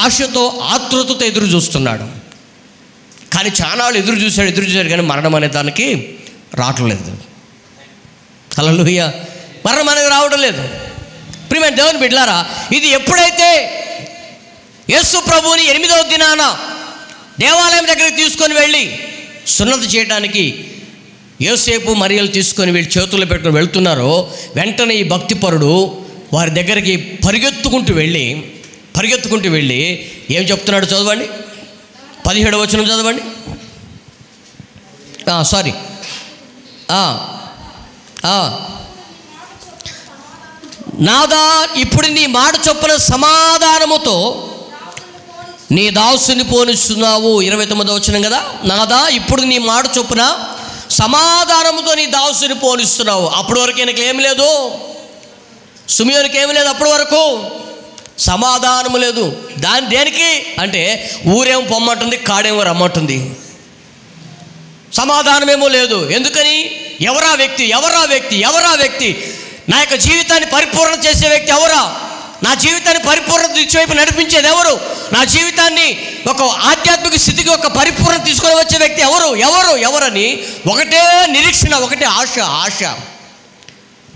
ఆశతో ఆతృతతో ఎదురు చూస్తున్నాడు. కానీ చాలా ఎదురు చూశాడు కానీ మరణం అనే దానికి రావట్లేదు. హల్లెలూయా! మరణం అనేది రావడం లేదు. ప్రియమైన దేవుని బిడ్డలారా, ఇది ఎప్పుడైతే యేసు ప్రభువుని 8వ దినాన దేవాలయం దగ్గరికి తీసుకొని వెళ్ళి సున్నతి చేయడానికి యోసేపు మరియలు తీసుకొని వెళ్ళి చేతుల్లో పెట్టుకొని వెళ్తున్నారో, వెంటనే ఈ భక్తిపరుడు వారి దగ్గరికి పరిగెత్తుకుంటూ వెళ్ళి ఏం చెప్తున్నాడు చదవండి. 17వ వచనం చదవండి. నాదా, ఇప్పుడు నీ మాట చొప్పున సమాధానముతో నీ దాసుని పోనిస్తున్నావు. 29వ వచనం కదా. నాదా, ఇప్పుడు నీ మాట చొప్పున సమాధానముతో నీ దాసుని పోనిస్తున్నావు. అప్పటి వరకు ఈయనకి ఏమి లేదు, సిమియోనుకి ఏమి లేదు, అప్పటి వరకు సమాధానము లేదు. దేనికి అంటే ఊరేమో పొమ్మంటుంది, కాడేమో రమ్మంటుంది, సమాధానమేమో లేదు. ఎందుకని? ఎవరా వ్యక్తి? నా యొక్క జీవితాన్ని పరిపూర్ణ చేసే వ్యక్తి ఎవరా? నా జీవితాన్ని పరిపూర్ణత ఇచ్చేవైపు నడిపించేది ఎవరు? నా జీవితాన్ని ఒక ఆధ్యాత్మిక స్థితికి ఒక పరిపూర్ణ తీసుకొని వచ్చే వ్యక్తి ఎవరని ఒకటే నిరీక్షణ, ఒకటే ఆశ.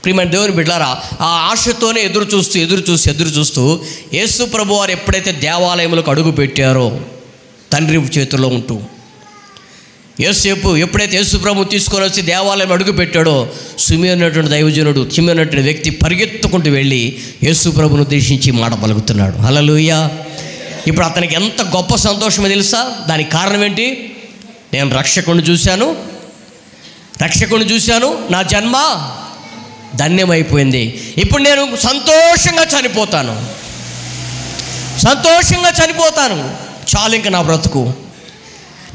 ప్రియమైన దేవుని బిడ్డలారా, ఆ ఆశతోనే ఎదురు చూస్తూ యేసు ప్రభు వారు ఎప్పుడైతే దేవాలయంలోకి అడుగు పెట్టారో తండ్రి చేతుల్లో ఉంటూ, ఎప్పుడైతే యేసు ప్రభు తీసుకొని వచ్చి దేవాలయం అడుగు పెట్టాడో సిమియోను అనేటువంటి దైవజనుడు, సిమియోను అనేటువంటి వ్యక్తి పరిగెత్తుకుంటూ వెళ్ళి యేసు ప్రభును ఉద్దేశించి మాట పలుకుతున్నాడు. హల్లెలూయా! ఇప్పుడు అతనికి ఎంత గొప్ప సంతోషమో తెలుసా? దానికి కారణం ఏంటి? నేను రక్షకుడిని చూశాను, నా జన్మ ధన్యమైపోయింది. ఇప్పుడు నేను సంతోషంగా చనిపోతాను, చాలు ఇంక నా బ్రతుకు.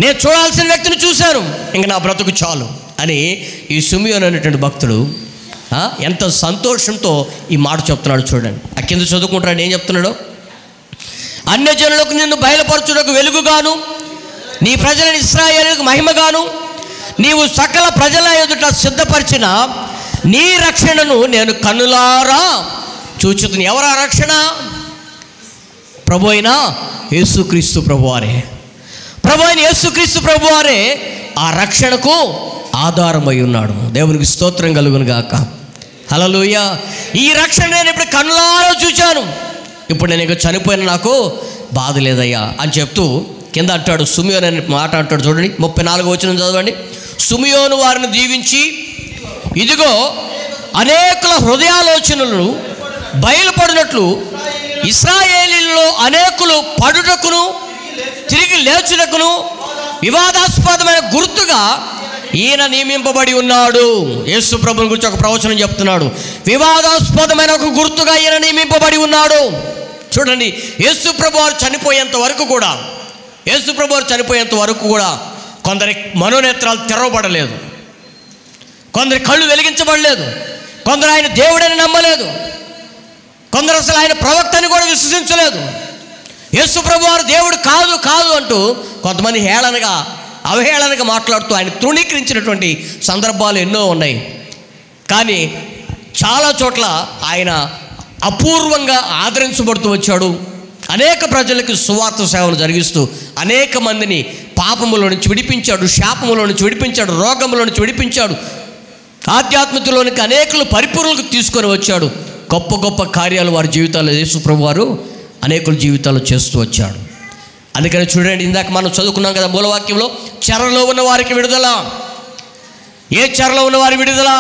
నేను చూడాల్సిన వ్యక్తిని చూశాను, ఇంక నా బ్రతుకు చాలు అని ఈ సిమియోను అనేటువంటి భక్తుడు ఎంత సంతోషంతో ఈ మాట చెప్తున్నాడు చూడండి. ఆ కింద చదువుకుంటాడు ఏం చెప్తున్నాడు. అన్యజనులకు నిన్ను బయలుపరచుటకు వెలుగుగాను, నీ ప్రజలను ఇశ్రాయేలుకు మహిమగాను, నీవు సకల ప్రజల ఎదుట సిద్ధపరిచిన నీ రక్షణను నేను కన్నులారా చూచుతుని. ఎవరా రక్షణ? ప్రభు అయిన యేసుక్రీస్తు ప్రభువారే. ఆ రక్షణకు ఆధారమై ఉన్నాడు. దేవునికి స్తోత్రం కలుగును గాక. హల్లెలూయా! ఈ రక్షణ నేను ఇప్పుడు కన్నులారా చూచాను, ఇప్పుడు నేను ఇక చనిపోయిన నాకు బాధ లేదయ్యా అని చెప్తూ కింద అంటాడు. సిమియోను అనే మాట అంటాడు చూడండి. 34వ వచనం చదవండి. సిమియోను వారిని దీవించి, ఇదిగో అనేకుల హృదయాలోచనలు బయలుపడినట్లు ఇశ్రాయేలీయులలో అనేకులు పడుటకును తిరిగి లేచుటకును వివాదాస్పదమైన గుర్తుగా ఈయన నియమింపబడి ఉన్నాడు. యేసు ప్రభుని గురించి ఒక ప్రవచనం చెప్తున్నాడు. వివాదాస్పదమైన ఒక గుర్తుగా ఈయన నియమింపబడి ఉన్నాడు. చూడండి, యేసు ప్రభు వారు చనిపోయేంత వరకు కూడా కొందరి మనోనేత్రాలు తెరవబడలేదు, కొందరి కళ్ళు వెలిగించబడలేదు, కొందరు ఆయన దేవుడని నమ్మలేదు, కొందరు అసలు ఆయన ప్రవక్తని కూడా విశ్వసించలేదు. యేసు ప్రభు వారు దేవుడు కాదు అంటూ కొంతమంది హేళనగా అవహేళనగా మాట్లాడుతూ ఆయన తృణీకరించినటువంటి సందర్భాలు ఎన్నో ఉన్నాయి. కానీ చాలా చోట్ల ఆయన అపూర్వంగా ఆదరించబడుతూ వచ్చాడు. అనేక ప్రజలకు సువార్త సేవలు జరిగిస్తూ అనేక మందిని పాపములో నుంచి విడిపించాడు, శాపములో నుంచి విడిపించాడు, రోగములో నుంచి విడిపించాడు, ఆధ్యాత్మికలోనికి అనేకులు పరిపూర్ణకు తీసుకొని వచ్చాడు. గొప్ప గొప్ప కార్యాలు వారి జీవితాల్లో యేసు ప్రభు వారు అనేకుల జీవితాల్లో చేస్తూ వచ్చాడు. అందుకని చూడండి, ఇందాక మనం చదువుకున్నాం కదా మూలవాక్యంలో, చెరలో ఉన్న వారికి విడుదల. ఏ చెరలో ఉన్న వారి విడుదల?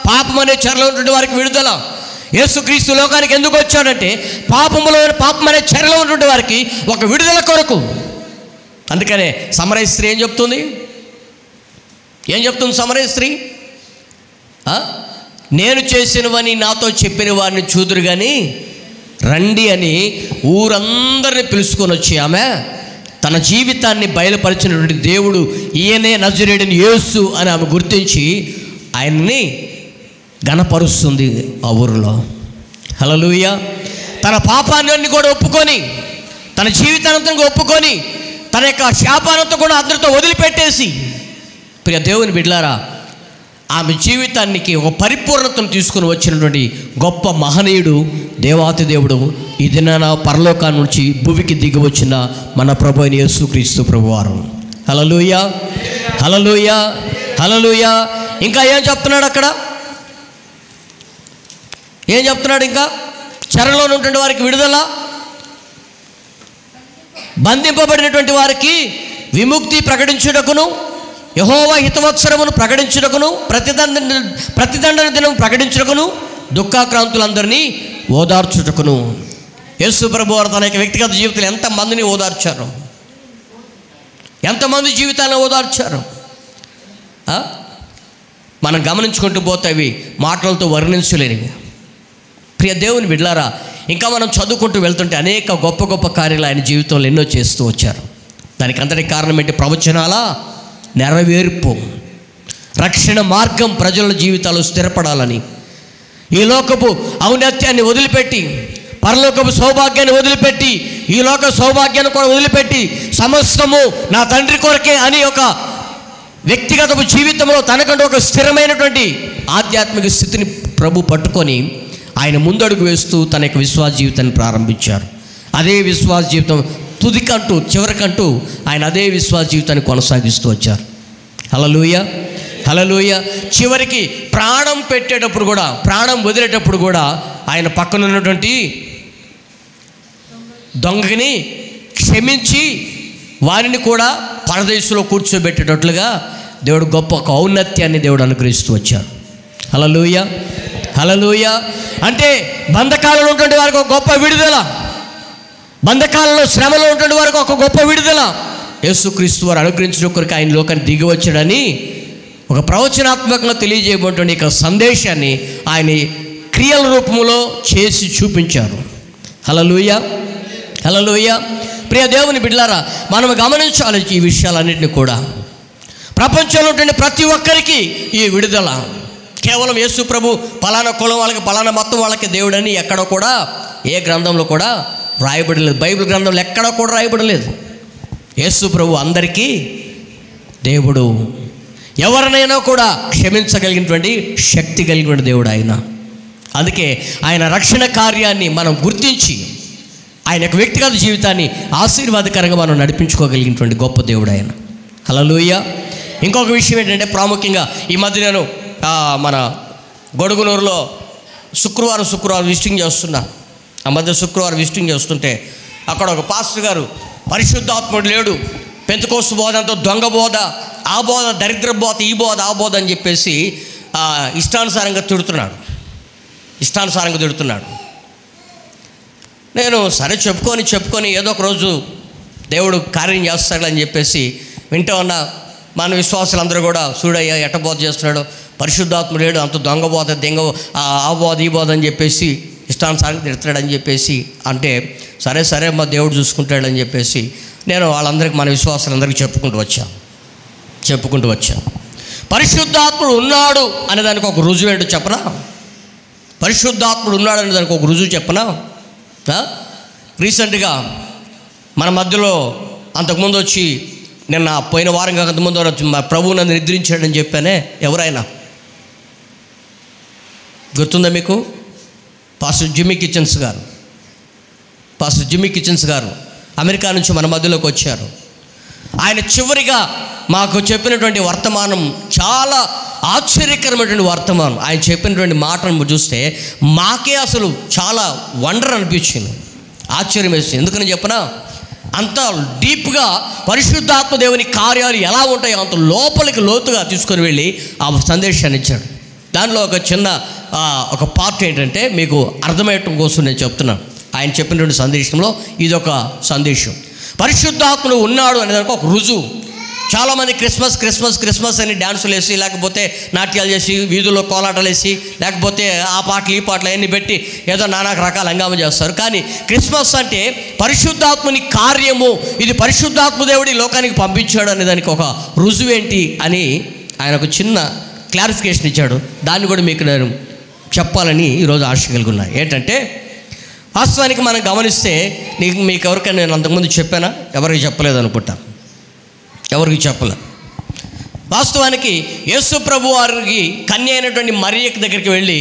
పాపం అనే చెరలో ఉన్నటువంటి వారికి విడుదల. యేసుక్రీస్తు లోకానికి ఎందుకు వచ్చాడంటే పాపం అనే చెరలో ఉన్నటువంటి వారికి ఒక విడుదల కొరకు. అందుకనే సమరయ స్త్రీ ఏం చెప్తుంది? సమరయ స్త్రీ, నేను చేసినవని నాతో చెప్పిన వారిని చూదురు కానీ రండి అని ఊరందరిని పిలుచుకొని వచ్చి ఆమె తన జీవితాన్ని బయలుపరిచినటువంటి దేవుడు ఈయనే నజరేయుడైన యేసు అని ఆమె గుర్తించి ఆయన్ని ఘనపరుస్తుంది ఆ ఊరిలో. హల్లెలూయా. తన పాపాన్ని కూడా ఒప్పుకొని, తన జీవితానంతా ఒప్పుకొని, తన యొక్క శాపానంతా కూడా అందరితో వదిలిపెట్టేసి, ప్రియ దేవుని బిడ్డలారా, ఆమె జీవితానికి ఒక పరిపూర్ణతను తీసుకుని వచ్చినటువంటి గొప్ప మహనీయుడు, దేవాతి దేవుడు, ఈ దినాన పరలోకాన్ని నుంచి భూమికి దిగి వచ్చిన మన ప్రభు అయిన యేసుక్రీస్తు ప్రభువారు. హల్లెలూయా, హల్లెలూయా, హల్లెలూయా. ఇంకా ఏం చెప్తున్నాడు అక్కడ? ఏం చెప్తున్నాడు? ఇంకా చెరలో ఉన్నటువంటి వారికి విడుదల, బంధింపబడినటువంటి వారికి విముక్తి ప్రకటించుటకును, యెహోవా హితవత్సరమును ప్రకటించుటకును, ప్రతిదండన దినం ప్రకటించుటకును, దుఃఖాక్రాంతులందరినీ ఓదార్చుటకును. యేసు ప్రభువు వారు తన యొక్క వ్యక్తిగత జీవితంలో ఎంతమందిని ఓదార్చారు, ఎంతమంది జీవితాలను ఓదార్చారు. మనం గమనించుకుంటూ పోతే అవి మాటలతో వర్ణించలేనివి. ప్రియ దేవుని బిడ్డలారా, ఇంకా మనం చదువుకుంటూ వెళ్తుంటే అనేక గొప్ప గొప్ప కార్యాలు ఆయన జీవితంలో ఎన్నో చేస్తూ వచ్చారు. దానికి అంతటి కారణం ఏంటి? ప్రవచనాల నెరవేర్పు, రక్షణ మార్గం ప్రజల జీవితాలు స్థిరపడాలని, ఈ లోకపు ఔన్నత్యాన్ని వదిలిపెట్టి, పరలోకపు సౌభాగ్యాన్ని వదిలిపెట్టి, ఈ లోక సౌభాగ్యాన్ని కూడా వదిలిపెట్టి, సమస్తము నా తండ్రి కొరకే అని ఒక వ్యక్తిగత జీవితంలో తనకంటూ ఒక స్థిరమైనటువంటి ఆధ్యాత్మిక స్థితిని ప్రభు పట్టుకొని ఆయన ముందడుగు వేస్తూ తన యొక్క విశ్వాస జీవితాన్ని ప్రారంభించారు. అదే విశ్వాస జీవితం తుదికంటూ చివరికంటూ ఆయన అదే విశ్వాస జీవితాన్ని కొనసాగిస్తూ వచ్చారు. హల్లెలూయా, హల్లెలూయా. చివరికి ప్రాణం పెట్టేటప్పుడు కూడా, ప్రాణం వదిలేటప్పుడు కూడా ఆయన పక్కన ఉన్నటువంటి దొంగని క్షమించి వారిని కూడా పరదేశంలో కూర్చోబెట్టేటట్లుగా దేవుడు గొప్ప ఒక ఔన్నత్యాన్ని దేవుడు అనుగ్రహిస్తూ వచ్చాడు. హల్లెలూయా, హల్లెలూయా. అంటే బంధకాలలో ఉన్నటువంటి వారికి ఒక గొప్ప విడుదల, బంధకాలలో శ్రమలో ఉన్నటువంటి వారికి ఒక గొప్ప విడుదల యేసుక్రీస్తు వారు అనుగ్రహించిన కొరకు ఆయన లోకాన్ని దిగి వచ్చాడని ఒక ప్రవచనాత్మకంగా తెలియజేయబడిన ఇక సందేశాన్ని ఆయన క్రియల రూపంలో చేసి చూపించారు. హల్లెలూయా, హల్లెలూయా. ప్రియ దేవుని బిడ్డలారా, మనం గమనించాలి ఈ విషయాలన్నింటినీ కూడా. ప్రపంచంలో ఉంటున్న ప్రతి ఒక్కరికి ఈ విడుదల కేవలం యేసు ప్రభు పలానా కులం వాళ్ళకి, పలానా మతం వాళ్ళకి దేవుడని ఎక్కడ కూడా ఏ గ్రంథంలో కూడా రాయబడలేదు. బైబిల్ గ్రంథంలో ఎక్కడ కూడా రాయబడలేదు. యేసు ప్రభు అందరికీ దేవుడు, ఎవరినైనా కూడా క్షమించగలిగినటువంటి శక్తి కలిగినటువంటి దేవుడు ఆయన. అందుకే ఆయన రక్షణ కార్యాన్ని మనం గుర్తించి ఆయన యొక్క వ్యక్తిగత జీవితాన్ని ఆశీర్వాదకరంగా మనం నడిపించుకోగలిగినటువంటి గొప్ప దేవుడు ఆయన. హల్లెలూయా. ఇంకొక విషయం ఏంటంటే, ప్రాముఖ్యంగా ఈ మధ్య నేను మన గొడుగునూరులో శుక్రవారం విజిటింగ్ చేస్తున్నా. ఆ మధ్య శుక్రవారం విజిటింగ్ చేస్తుంటే అక్కడ ఒక పాస్టర్ గారు పరిశుద్ధాత్ముడు లేడు, పెంతెకోస్తు బోధ అంతా దొంగ బోధ, ఆ బోధ దరిద్ర బోధ, ఈ బోధ ఆ బోధ అని చెప్పేసి ఇష్టానుసారంగా తిడుతున్నాడు. నేను సరే చెప్పుకొని ఏదో ఒక రోజు దేవుడు కార్యం చేస్తాడని చెప్పేసి వింటూ ఉన్నా. మన విశ్వాసులందరూ కూడా చూడయ్యా ఎట్ట బోధ చేస్తున్నాడు, పరిశుద్ధాత్ముడు లేడు, అంత దొంగ బోధ, ఆ బోధ ఈ బోధ అని చెప్పేసి ఇష్టానుసారంగా తిడతాడని చెప్పేసి అంటే, సరే మా దేవుడు చూసుకుంటాడని చెప్పేసి నేను వాళ్ళందరికీ, మన విశ్వాసులందరికీ చెప్పుకుంటూ వచ్చా. పరిశుద్ధాత్ముడు ఉన్నాడు అనేదానికి ఒక రుజువు ఏంటో చెప్పనా? పరిశుద్ధాత్ముడు ఉన్నాడు అనేదానికి ఒక రుజువు చెప్పనా? రీసెంట్గా మన మధ్యలో అంతకుముందు వచ్చి నిన్న పోయిన వారం కాక ముందు మా ప్రభువు నన్ను నిద్రించాడని చెప్పానే, ఎవరైనా గుర్తుందా మీకు? పాస్టర్ జిమ్మీ కిచెన్స్ గారు అమెరికా నుంచి మన మధ్యలోకి వచ్చారు. ఆయన చివరిగా మాకు చెప్పినటువంటి వర్తమానం చాలా ఆశ్చర్యకరమైనటువంటి వర్తమానం. ఆయన చెప్పినటువంటి మాటను చూస్తే మాకే అసలు చాలా వండర్ అనిపించింది, ఆశ్చర్యం వేసింది. ఎందుకని చెప్పనా, అంత డీప్గా పరిశుద్ధాత్మ దేవుని కార్యాలు ఎలా ఉంటాయో అంత లోపలికి లోతుగా తీసుకొని వెళ్ళి ఆ సందేశాన్ని ఇచ్చాడు. దానిలో ఒక చిన్న ఒక పార్ట్ ఏంటంటే మీకు అర్థమయ్యటం కోసం నేను చెప్తున్నాను. ఆయన చెప్పినటువంటి సందేశంలో ఇదొక సందేశం. పరిశుద్ధాత్ముడు ఉన్నాడు అనేదానికి ఒక రుజువు. చాలామంది క్రిస్మస్ అని డ్యాన్సులు వేసి, లేకపోతే నాట్యాలు చేసి, వీధుల్లో కోలాటాలు వేసి, లేకపోతే ఆ పాటలు ఈ పాటలు అవన్నీ పెట్టి ఏదో నానా రకాల హంగామా చేస్తారు. కానీ క్రిస్మస్ అంటే పరిశుద్ధాత్ముని కార్యము, ఇది పరిశుద్ధాత్మ దేవుడి లోకానికి పంపించాడు అనే దానికి ఒక రుజువు ఏంటి అని ఆయన ఒక చిన్న క్లారిఫికేషన్ ఇచ్చాడు. దాన్ని కూడా మీకు నేను చెప్పాలని ఈరోజు ఆశ కలిగి ఉన్నా. ఏంటంటే వాస్తవానికి మనం గమనిస్తే మీకు ఎవరికైనా నేను అంతకుముందు చెప్పానా? ఎవరికి చెప్పలేదు అనుకుంటా, ఎవరికి చెప్పలే. వాస్తవానికి యేసు ప్రభు వారికి కన్య అయినటువంటి మరియ దగ్గరికి వెళ్ళి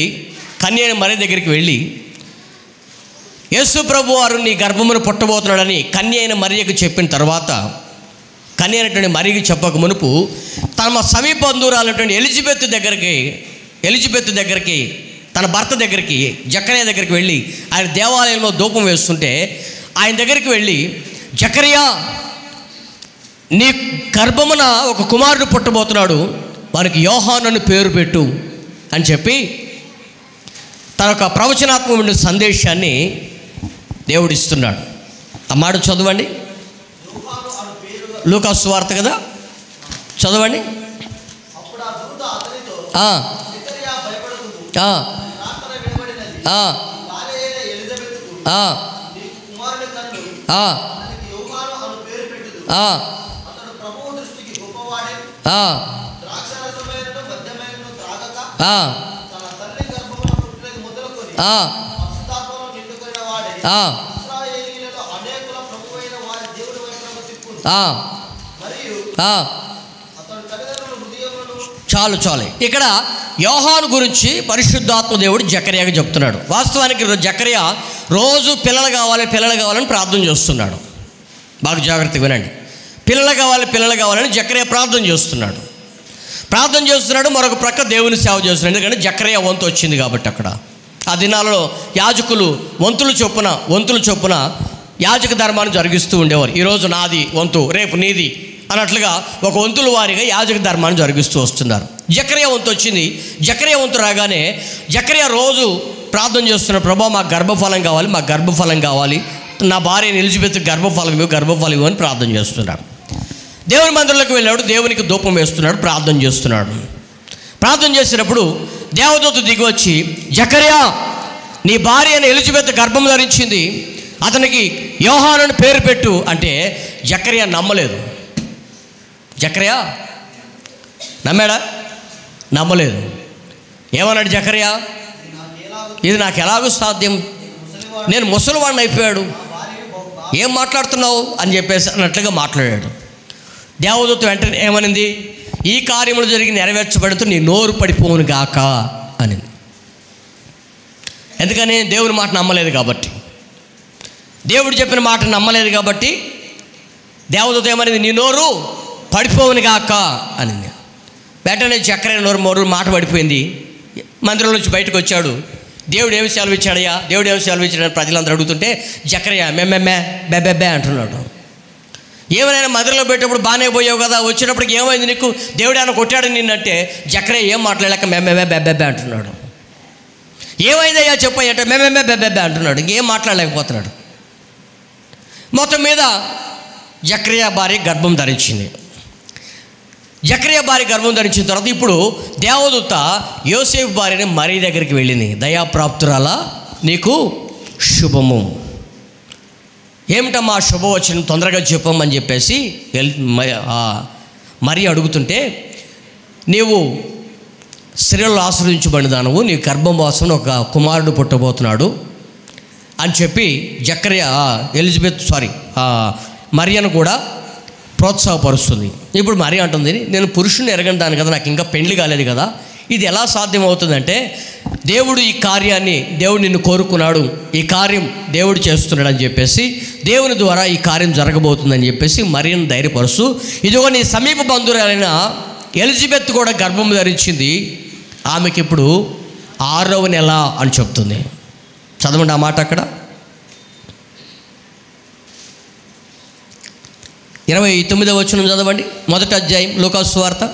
యేసు ప్రభు వారు నీ గర్భమును పుట్టబోతున్నాడని కన్య అయిన మరియకు చెప్పిన తర్వాత, కన్య అయినటువంటి మరియకి చెప్పక మునుపు తమ సమీప బంధువురాలైనటువంటి ఎలిజబెత్ దగ్గరికి తన భర్త దగ్గరికి జకర్యా దగ్గరికి వెళ్ళి ఆయన దేవాలయంలో ధూపం వేస్తుంటే ఆయన దగ్గరికి వెళ్ళి, జకర్యా నీ గర్భమున ఒక కుమారుడు పుట్టబోతున్నాడు, వారికి యోహాను అని పేరు పెట్టు అని చెప్పి తన యొక్క ప్రవచనాత్మక సందేశాన్ని దేవుడిస్తున్నాడు. ఆ మాట చదవండి, లూకా సువార్త కదా, చదవండి. చాలు. ఇక్కడ యోహాను గురించి పరిశుద్ధాత్మ దేవుడు జకర్యాకి చెప్తున్నాడు. వాస్తవానికి జకర్యా రోజు పిల్లలు కావాలని ప్రార్థన చేస్తున్నాడు. బాగా జాగ్రత్తగా వినండి. పిల్లలు కావాలని జకర్యా ప్రార్థన చేస్తున్నాడు. మరొక ప్రక్క దేవుని సేవ చేస్తున్నాడు. ఎందుకంటే జకర్యా వంతు వచ్చింది కాబట్టి అక్కడ ఆ దినాలలో యాజకులు వంతులు చొప్పున యాజక ధర్మాన్ని జరిగిస్తూ ఉండేవారు. ఈరోజు నాది వంతు, రేపు నీది అన్నట్లుగా ఒక వంతుల వారిగా యాజక ధర్మాన్ని జరిగిస్తూ వస్తున్నారు. జకర్యా వంతు వచ్చింది. జకర్యా వంతు రాగానే జకర్యా రోజు ప్రార్థన చేస్తున్న, ప్రభా మాకు గర్భఫలం కావాలి, నా భార్య ఎలిజబెత్ గర్భఫలం ఇవ్వు అని ప్రార్థన చేస్తున్నాడు. దేవుని మందిరంలోకి వెళ్ళాడు, దేవునికి ధూపం వేస్తున్నాడు, ప్రార్థన చేసినప్పుడు దేవదూత దిగి వచ్చి, జకర్యా నీ భార్య ఎలిజబెత్ గర్భం ధరించింది, అతనికి యోహాను అని పేరు పెట్టు అంటే జకర్యా నమ్మలేదు. జకర్యా నమ్మాడా? నమ్మలేదు. ఏమన్నాడు జకర్యా? ఇది నాకు ఎలాగూ సాధ్యం, నేను ముసలివాడిని అయిపోయాడు, ఏం మాట్లాడుతున్నావు అని చెప్పేసి అన్నట్లుగా మాట్లాడాడు. దేవదూత వెంటనే ఏమనింది? ఈ కార్యములు జరిగి నెరవేర్చబడుతూ నీ నోరు పడిపోవును గాక అని. ఎందుకని? దేవుని మాట నమ్మలేదు కాబట్టి, దేవుడు చెప్పిన మాట నమ్మలేదు కాబట్టి దేవదూత ఏమనింది? నీ నోరు పడిపోవును గాక అనింది. వెంటనే జకర్యా నోరు మాట పడిపోయింది. మందిరం నుంచి బయటకు వచ్చాడు. దేవుడు ఏమి సెలవు ఇచ్చాడని ప్రజలందరూ అడుగుతుంటే జకర్యా బెబ్బెబ్బే అంటున్నాడు. ఏమైనా మందిరంలో పెట్టేప్పుడు బాగానే పోయావు కదా, వచ్చినప్పటికి ఏమైంది నీకు, దేవుడు ఏమైనా కొట్టాడు నిన్నంటే జకర్యా ఏం మాట్లాడలేక బెబ్బెబ్బే అంటున్నాడు. ఏమైందయ్యా చెప్పయ్య అంటే బెబ్బెబ్బే అంటున్నాడు. ఇంకేం మాట్లాడలేకపోతున్నాడు. మొత్తం మీద జకర్యా భార్య గర్భం ధరించింది. తర్వాత ఇప్పుడు దేవదూత యోసేపు భార్యని మరియ దగ్గరికి వెళ్ళింది. దయాప్రాప్తురాలా నీకు శుభము. ఏమిటమ్మా శుభవచనం, తొందరగా చెప్పమని చెప్పేసి మరియ అడుగుతుంటే, నీవు స్త్రీలలో ఆశ్రయించబడిదానవు, నీ గర్భవాసం ఒక కుమారుడు పుట్టబోతున్నాడు అని చెప్పి మరియను కూడా ప్రోత్సాహపరుస్తుంది. ఇప్పుడు మరి అంటుంది, నేను పురుషుని ఎరగంటాను కదా, నాకు ఇంకా పెళ్లి కాలేదు కదా, ఇది ఎలా సాధ్యమవుతుందంటే దేవుడు ఈ కార్యాన్ని, దేవుడు నిన్ను కోరుకున్నాడు, ఈ కార్యం దేవుడు చేస్తున్నాడు అని చెప్పేసి, దేవుని ద్వారా ఈ కార్యం జరగబోతుందని చెప్పేసి మరియను ధైర్యపరుస్తూ, ఇదిగో నీ సమీప బంధువులైన ఎలిజబెత్ కూడా గర్భం ధరించింది, ఆమెకి ఇప్పుడు 6వ నెల అని చెప్తుంది. చదవండి ఆ మాట అక్కడ 29వ వచనం చదవండి, మొదటి అధ్యాయం లూకా సువార్త.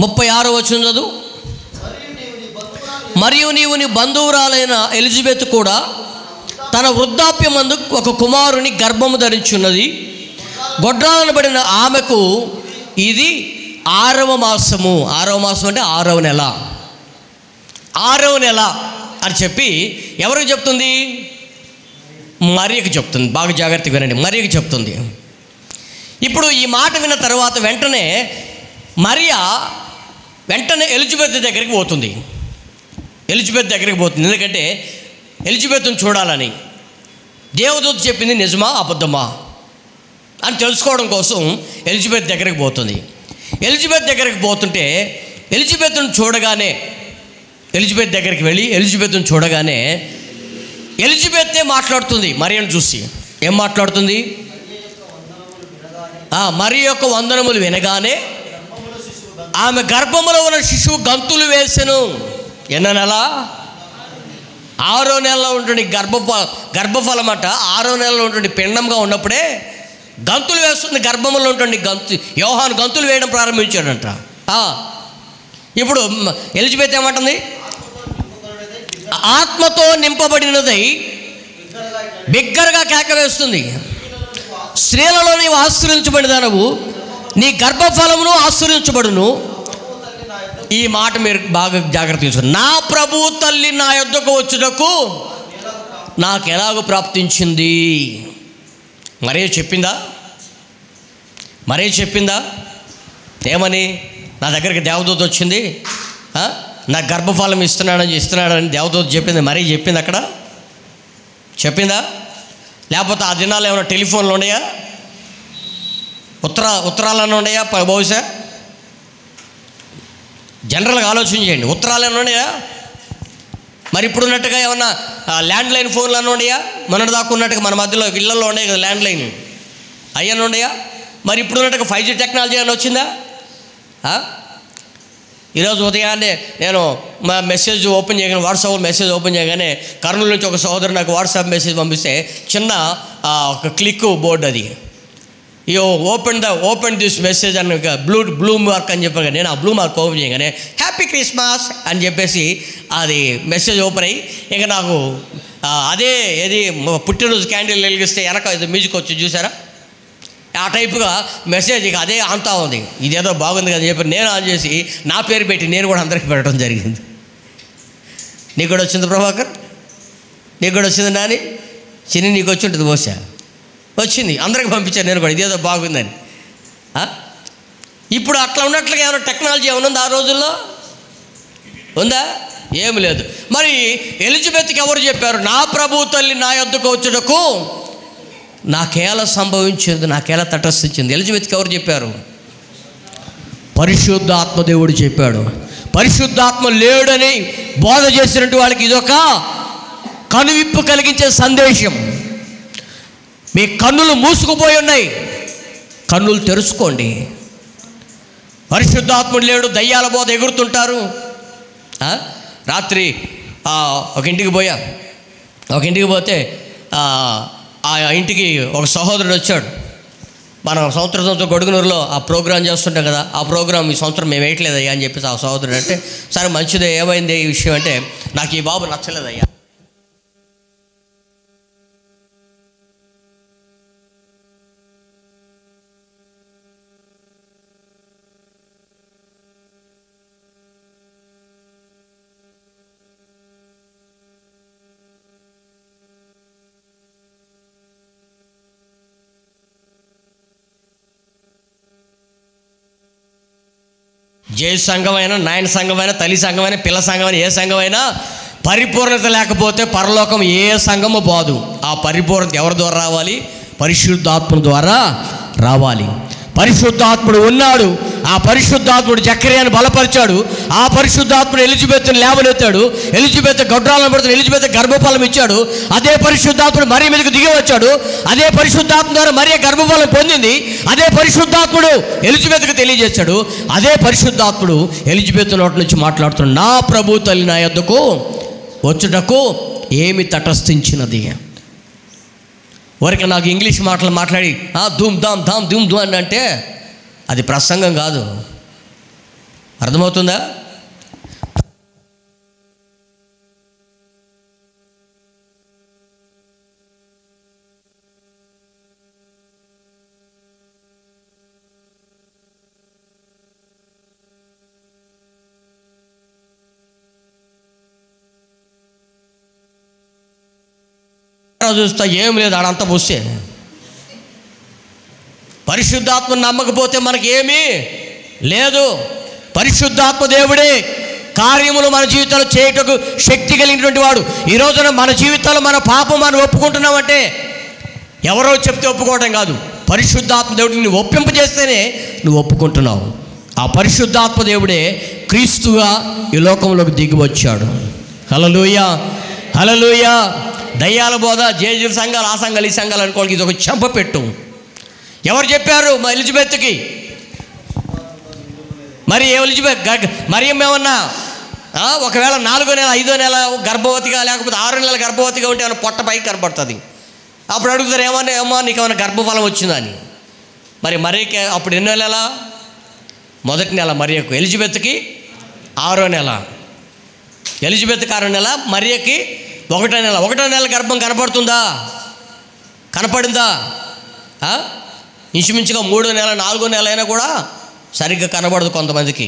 ముప్పై 36వ వచనం చదువు. మరియు నీవు నీ బంధువురాలైన ఎలిజబెత్ కూడా తన వృద్ధాప్యమందు ఒక కుమారుని గర్భము ధరించున్నది, గొడ్రాలనబడిన ఆమెకు ఇది 6వ మాసము. 6వ మాసం అంటే 6వ నెల. 6వ నెల అని చెప్పి ఎవరికి చెప్తుంది? మరియకు చెప్తుంది. బాగా జాగ్రత్తగా వినండి, మరియకు చెప్తుంది. ఇప్పుడు ఈ మాట విన్న తర్వాత వెంటనే మరియా ఎలిజబెత్ దగ్గరికి పోతుంది. ఎలిజబెత్ దగ్గరికి పోతుంది, ఎందుకంటే ఎలిజబెత్ను చూడాలని. దేవదూత చెప్పింది నిజమా అబద్ధమా అని తెలుసుకోవడం కోసం ఎలిజబెత్ దగ్గరికి పోతుంది. ఎలిజబెత్ దగ్గరికి పోతుంటే ఎలిజబెత్ను చూడగానే, ఎలిజబెత్ దగ్గరికి వెళ్ళి ఎలిజబెత్ను చూడగానే ఎలిజబెత్తే మాట్లాడుతుంది మరియను చూసి. ఏం మాట్లాడుతుంది? మరి యొక్క వందనములు వినగానే ఆమె గర్భములో ఉన్న శిశువు గంతులు వేసెను. ఎన్న నెల? 6వ నెలలో ఉంటుంది గర్భఫలం అట. 6వ నెలలో ఉంటుంది పిండంగా ఉన్నప్పుడే గంతులు వేస్తుంది. గర్భంలో ఉంటుంది యోహాను గంతులు వేయడం ప్రారంభించాడంట. ఇప్పుడు ఎలిజబెత్ ఏమంటుంది? ఆత్మతో నింపబడినదై బిగ్గరగా కేక వేస్తుంది, స్త్రీలలో నీవు ఆశ్రయించబడినవు, నీ గర్భఫలమును ఆశ్రయించబడును. ఈ మాట మీరు బాగా జాగ్రత్త తీసుకోండి. నా ప్రభువు తల్లి నా యొద్దకు వచ్చుటకు నాకు ఎలాగో ప్రాప్తించింది. మరే చెప్పిందా? ఏమని? నా దగ్గరికి దేవదూత వచ్చింది, నా గర్భఫలం ఇస్తున్నాడని దేవదూత చెప్పింది. మరీ చెప్పింది అక్కడ? చెప్పిందా? లేకపోతే ఆ దినాలు ఏమైనా టెలిఫోన్లు ఉన్నాయా? ఉత్తరాలన్నా ఉన్నాయా? బహుశా జనరల్గా ఆలోచన చేయండి, ఉత్తరాలన్నా ఉన్నాయా? మరి ఇప్పుడున్నట్టుగా ఏమన్నా ల్యాండ్లైన్ ఫోన్లు అన్నీ ఉన్నాయా? మొన్నటి దాకా ఉన్నట్టుగా మన మధ్యలో ఇళ్లలో ఉన్నాయి కదా ల్యాండ్లైన్, అయ్యన్నీ ఉన్నాయా? మరి ఇప్పుడున్నట్టుగా 5G టెక్నాలజీ అని వచ్చిందా? ఈరోజు ఉదయాన్నే నేను మా మెసేజ్ ఓపెన్ చేయగానే, వాట్సాప్ మెసేజ్ ఓపెన్ చేయగానే కర్నూలు నుంచి ఒక సోదరు నాకు వాట్సాప్ మెసేజ్ పంపిస్తే చిన్న ఒక క్లిక్ బోర్డు, అది ఓపెన్ దిస్ మెసేజ్ అని బ్లూ మార్క్ అని చెప్పాను. నేను ఆ బ్లూ మార్క్ ఓపెన్ చేయగానే హ్యాపీ క్రిస్మస్ అని చెప్పేసి అది మెసేజ్ ఓపెన్ అయ్యి, ఇంకా నాకు అదే ఏది పుట్టినరోజు క్యాండిల్ వెలిగిస్తే వెనక ఇది మ్యూజిక్ వచ్చి చూసారా, ఆ టైపుగా మెసేజ్ ఇక అదే అంతా ఉంది. ఇదేదో బాగుంది కదా చెప్పి నేను ఆన్ చేసి నా పేరు పెట్టి నేను కూడా అందరికి పెట్టడం జరిగింది. నీకు కూడా వచ్చింది ప్రభాకర్? నీకు కూడా వచ్చింది నాని? చిన్ని నీకు వచ్చి ఉంటుంది బహుశా. వచ్చింది, అందరికి పంపించాను నేను కూడా, ఇదేదో బాగుందని. ఇప్పుడు అట్లా ఉన్నట్లుగా ఏమైనా టెక్నాలజీ ఏమైనా ఉందా? ఆ రోజుల్లో ఉందా? ఏమి లేదు. మరి ఎలిజబెత్కి ఎవరు చెప్పారు? నా ప్రభు తల్లి నా యొద్దకు వచ్చుటకు నాకేలా సంభవించింది, నాకేలా తటస్థించింది? ఎలిజబెత్కి ఎవరు చెప్పారు? పరిశుద్ధాత్మ దేవుడు చెప్పాడు. పరిశుద్ధాత్మ లేడని బోధ చేసినట్టు వాళ్ళకి ఇదొక కనువిప్పు కలిగించే సందేశం. మీ కన్నులు మూసుకుపోయి ఉన్నాయి, కన్నులు తెరుచుకోండి. పరిశుద్ధాత్ముడు లేడు, దయ్యాల బోధ ఎగురుతుంటారు. రాత్రి ఒక ఇంటికి పోతే ఆ ఇంటికి ఒక సహోదరుడు వచ్చాడు. మనం సంవత్సరం గొడుగునూరులో ఆ ప్రోగ్రాం చేస్తుంటాం కదా, ఆ ప్రోగ్రాం ఈ సంవత్సరం మేము వేయట్లేదయ్యా అని చెప్పేసి ఆ సహోదరుడు అంటే, సరే మంచిదే, ఏమైంది ఈ విషయం అంటే, నాకు ఈ బాబు నచ్చలేదయ్యా. జయ సంఘమైనా, నాయన సంఘమైనా, తల్లి సంఘమైనా, పిల్ల సంఘమైనా, ఏ సంఘమైనా పరిపూర్ణత లేకపోతే పరలోకం ఏ సంఘము పోదు. ఆ పరిపూర్ణత ఎవరి ద్వారా రావాలి? పరిశుద్ధాత్మ ద్వారా రావాలి. పరిశుద్ధాత్ముడు ఉన్నాడు. ఆ పరిశుద్ధాత్ముడు జకర్యాను బలపరిచాడు. ఆ పరిశుద్ధాత్ముడు ఎలిజబెత్తును లేవనెత్తాడు. ఎలిజబెత్ గొడ్రాలను పడుతున్న ఎలిజబెత్ గర్భఫలం ఇచ్చాడు. అదే పరిశుద్ధాత్ముడు మరియ మీదకు దిగి వచ్చాడు. అదే పరిశుద్ధాత్మ ద్వారా మరియ గర్భఫలం పొందింది. అదే పరిశుద్ధాత్ముడు ఎలిజబెత్కు తెలియజేశాడు. అదే పరిశుద్ధాత్ముడు ఎలిజబెత్ నోటి నుంచి మాట్లాడుతున్నాడు, నా ప్రభు తల్లి నా యొద్దకు వచ్చుటకు ఏమి తటస్థించినది. ఊరికి నాకు ఇంగ్లీష్ మాటలు మాట్లాడి ధూమ్ ధామ్ ధామ్ ధూమ్ ధూమ్ అని అంటే అది ప్రసంగం కాదు. అర్థమవుతుందా? చూస్తా ఏం లేదు, ఆడంతా పూస్తే. పరిశుద్ధాత్మను నమ్మకపోతే మనకి ఏమీ లేదు. పరిశుద్ధాత్మ దేవుడే కార్యములు మన జీవితాల్లో చేయటకు శక్తి కలిగినటువంటి వాడు. ఈ రోజున మన జీవితాల్లో మన పాపం మనం ఒప్పుకుంటున్నామంటే ఎవరో చెప్తే ఒప్పుకోవడం కాదు, పరిశుద్ధాత్మ దేవుడిని నువ్వు ఒప్పింపజేస్తేనే నువ్వు ఒప్పుకుంటున్నావు. ఆ పరిశుద్ధాత్మ దేవుడే క్రీస్తుగా ఈ లోకంలోకి దిగి వచ్చాడు. హల్లెలూయా, హల్లెలూయా. దయ్యాల బోధ, జేజుల సంఘాలు, ఆ సంఘాలు, ఈ సంఘాలు అనుకోవాలి, ఇది ఒక చెంపపెట్టు. ఎవరు చెప్పారు? మా ఎలిజబెత్కి. మరి మరియమ్మ ఏమన్నా ఒకవేళ 4వ నెల 5వ నెల గర్భవతిగా లేకపోతే 6 నెలల గర్భవతిగా ఉంటే ఏమైనా పొట్ట పైకి కనపడుతుంది. అప్పుడు అడుగుతారు ఏమో నీకు ఏమైనా గర్భఫలం వచ్చిందని. మరి మరియకి అప్పుడు ఎన్నో నెల? మొదటి నెల మరియకు. ఎలిజబెత్కి 6వ నెల. ఎలిజబెత్కి 6వ నెల, మరియకి 1వ నెల. 1వ నెల గర్భం కనపడుతుందా? కనపడిందా? ఇంచుమించుగా 3వ నెల 4వ నెల అయినా కూడా సరిగ్గా కనబడదు కొంతమందికి.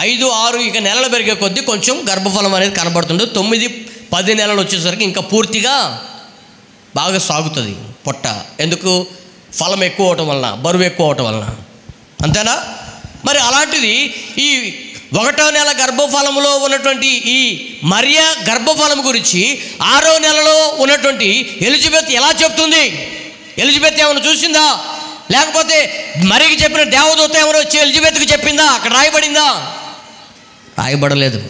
5, 6 ఇక నెలలు పెరిగే కొద్దీ కొంచెం గర్భఫలం అనేది కనబడుతుంది. 9, 10 నెలలు వచ్చేసరికి ఇంకా పూర్తిగా బాగా సాగుతుంది పొట్ట. ఎందుకు? ఫలం ఎక్కువ అవటం వలన, బరువు ఎక్కువ అవటం వలన. అంతేనా? మరి అలాంటిది ఈ 1వ నెల గర్భఫలంలో ఉన్నటువంటి ఈ మరియ గర్భఫలం గురించి 6వ నెలలో ఉన్నటువంటి ఎలిజబెత్ ఎలా చెప్తుంది? ఎలిజబెత్ ఏమైనా చూసిందా? లేకపోతే మరియకి చెప్పిన దేవదూత ఏమైనా వచ్చి ఎలిజబెత్కి చెప్పిందా? అక్కడ రాయబడిందా? రాయబడలేదు.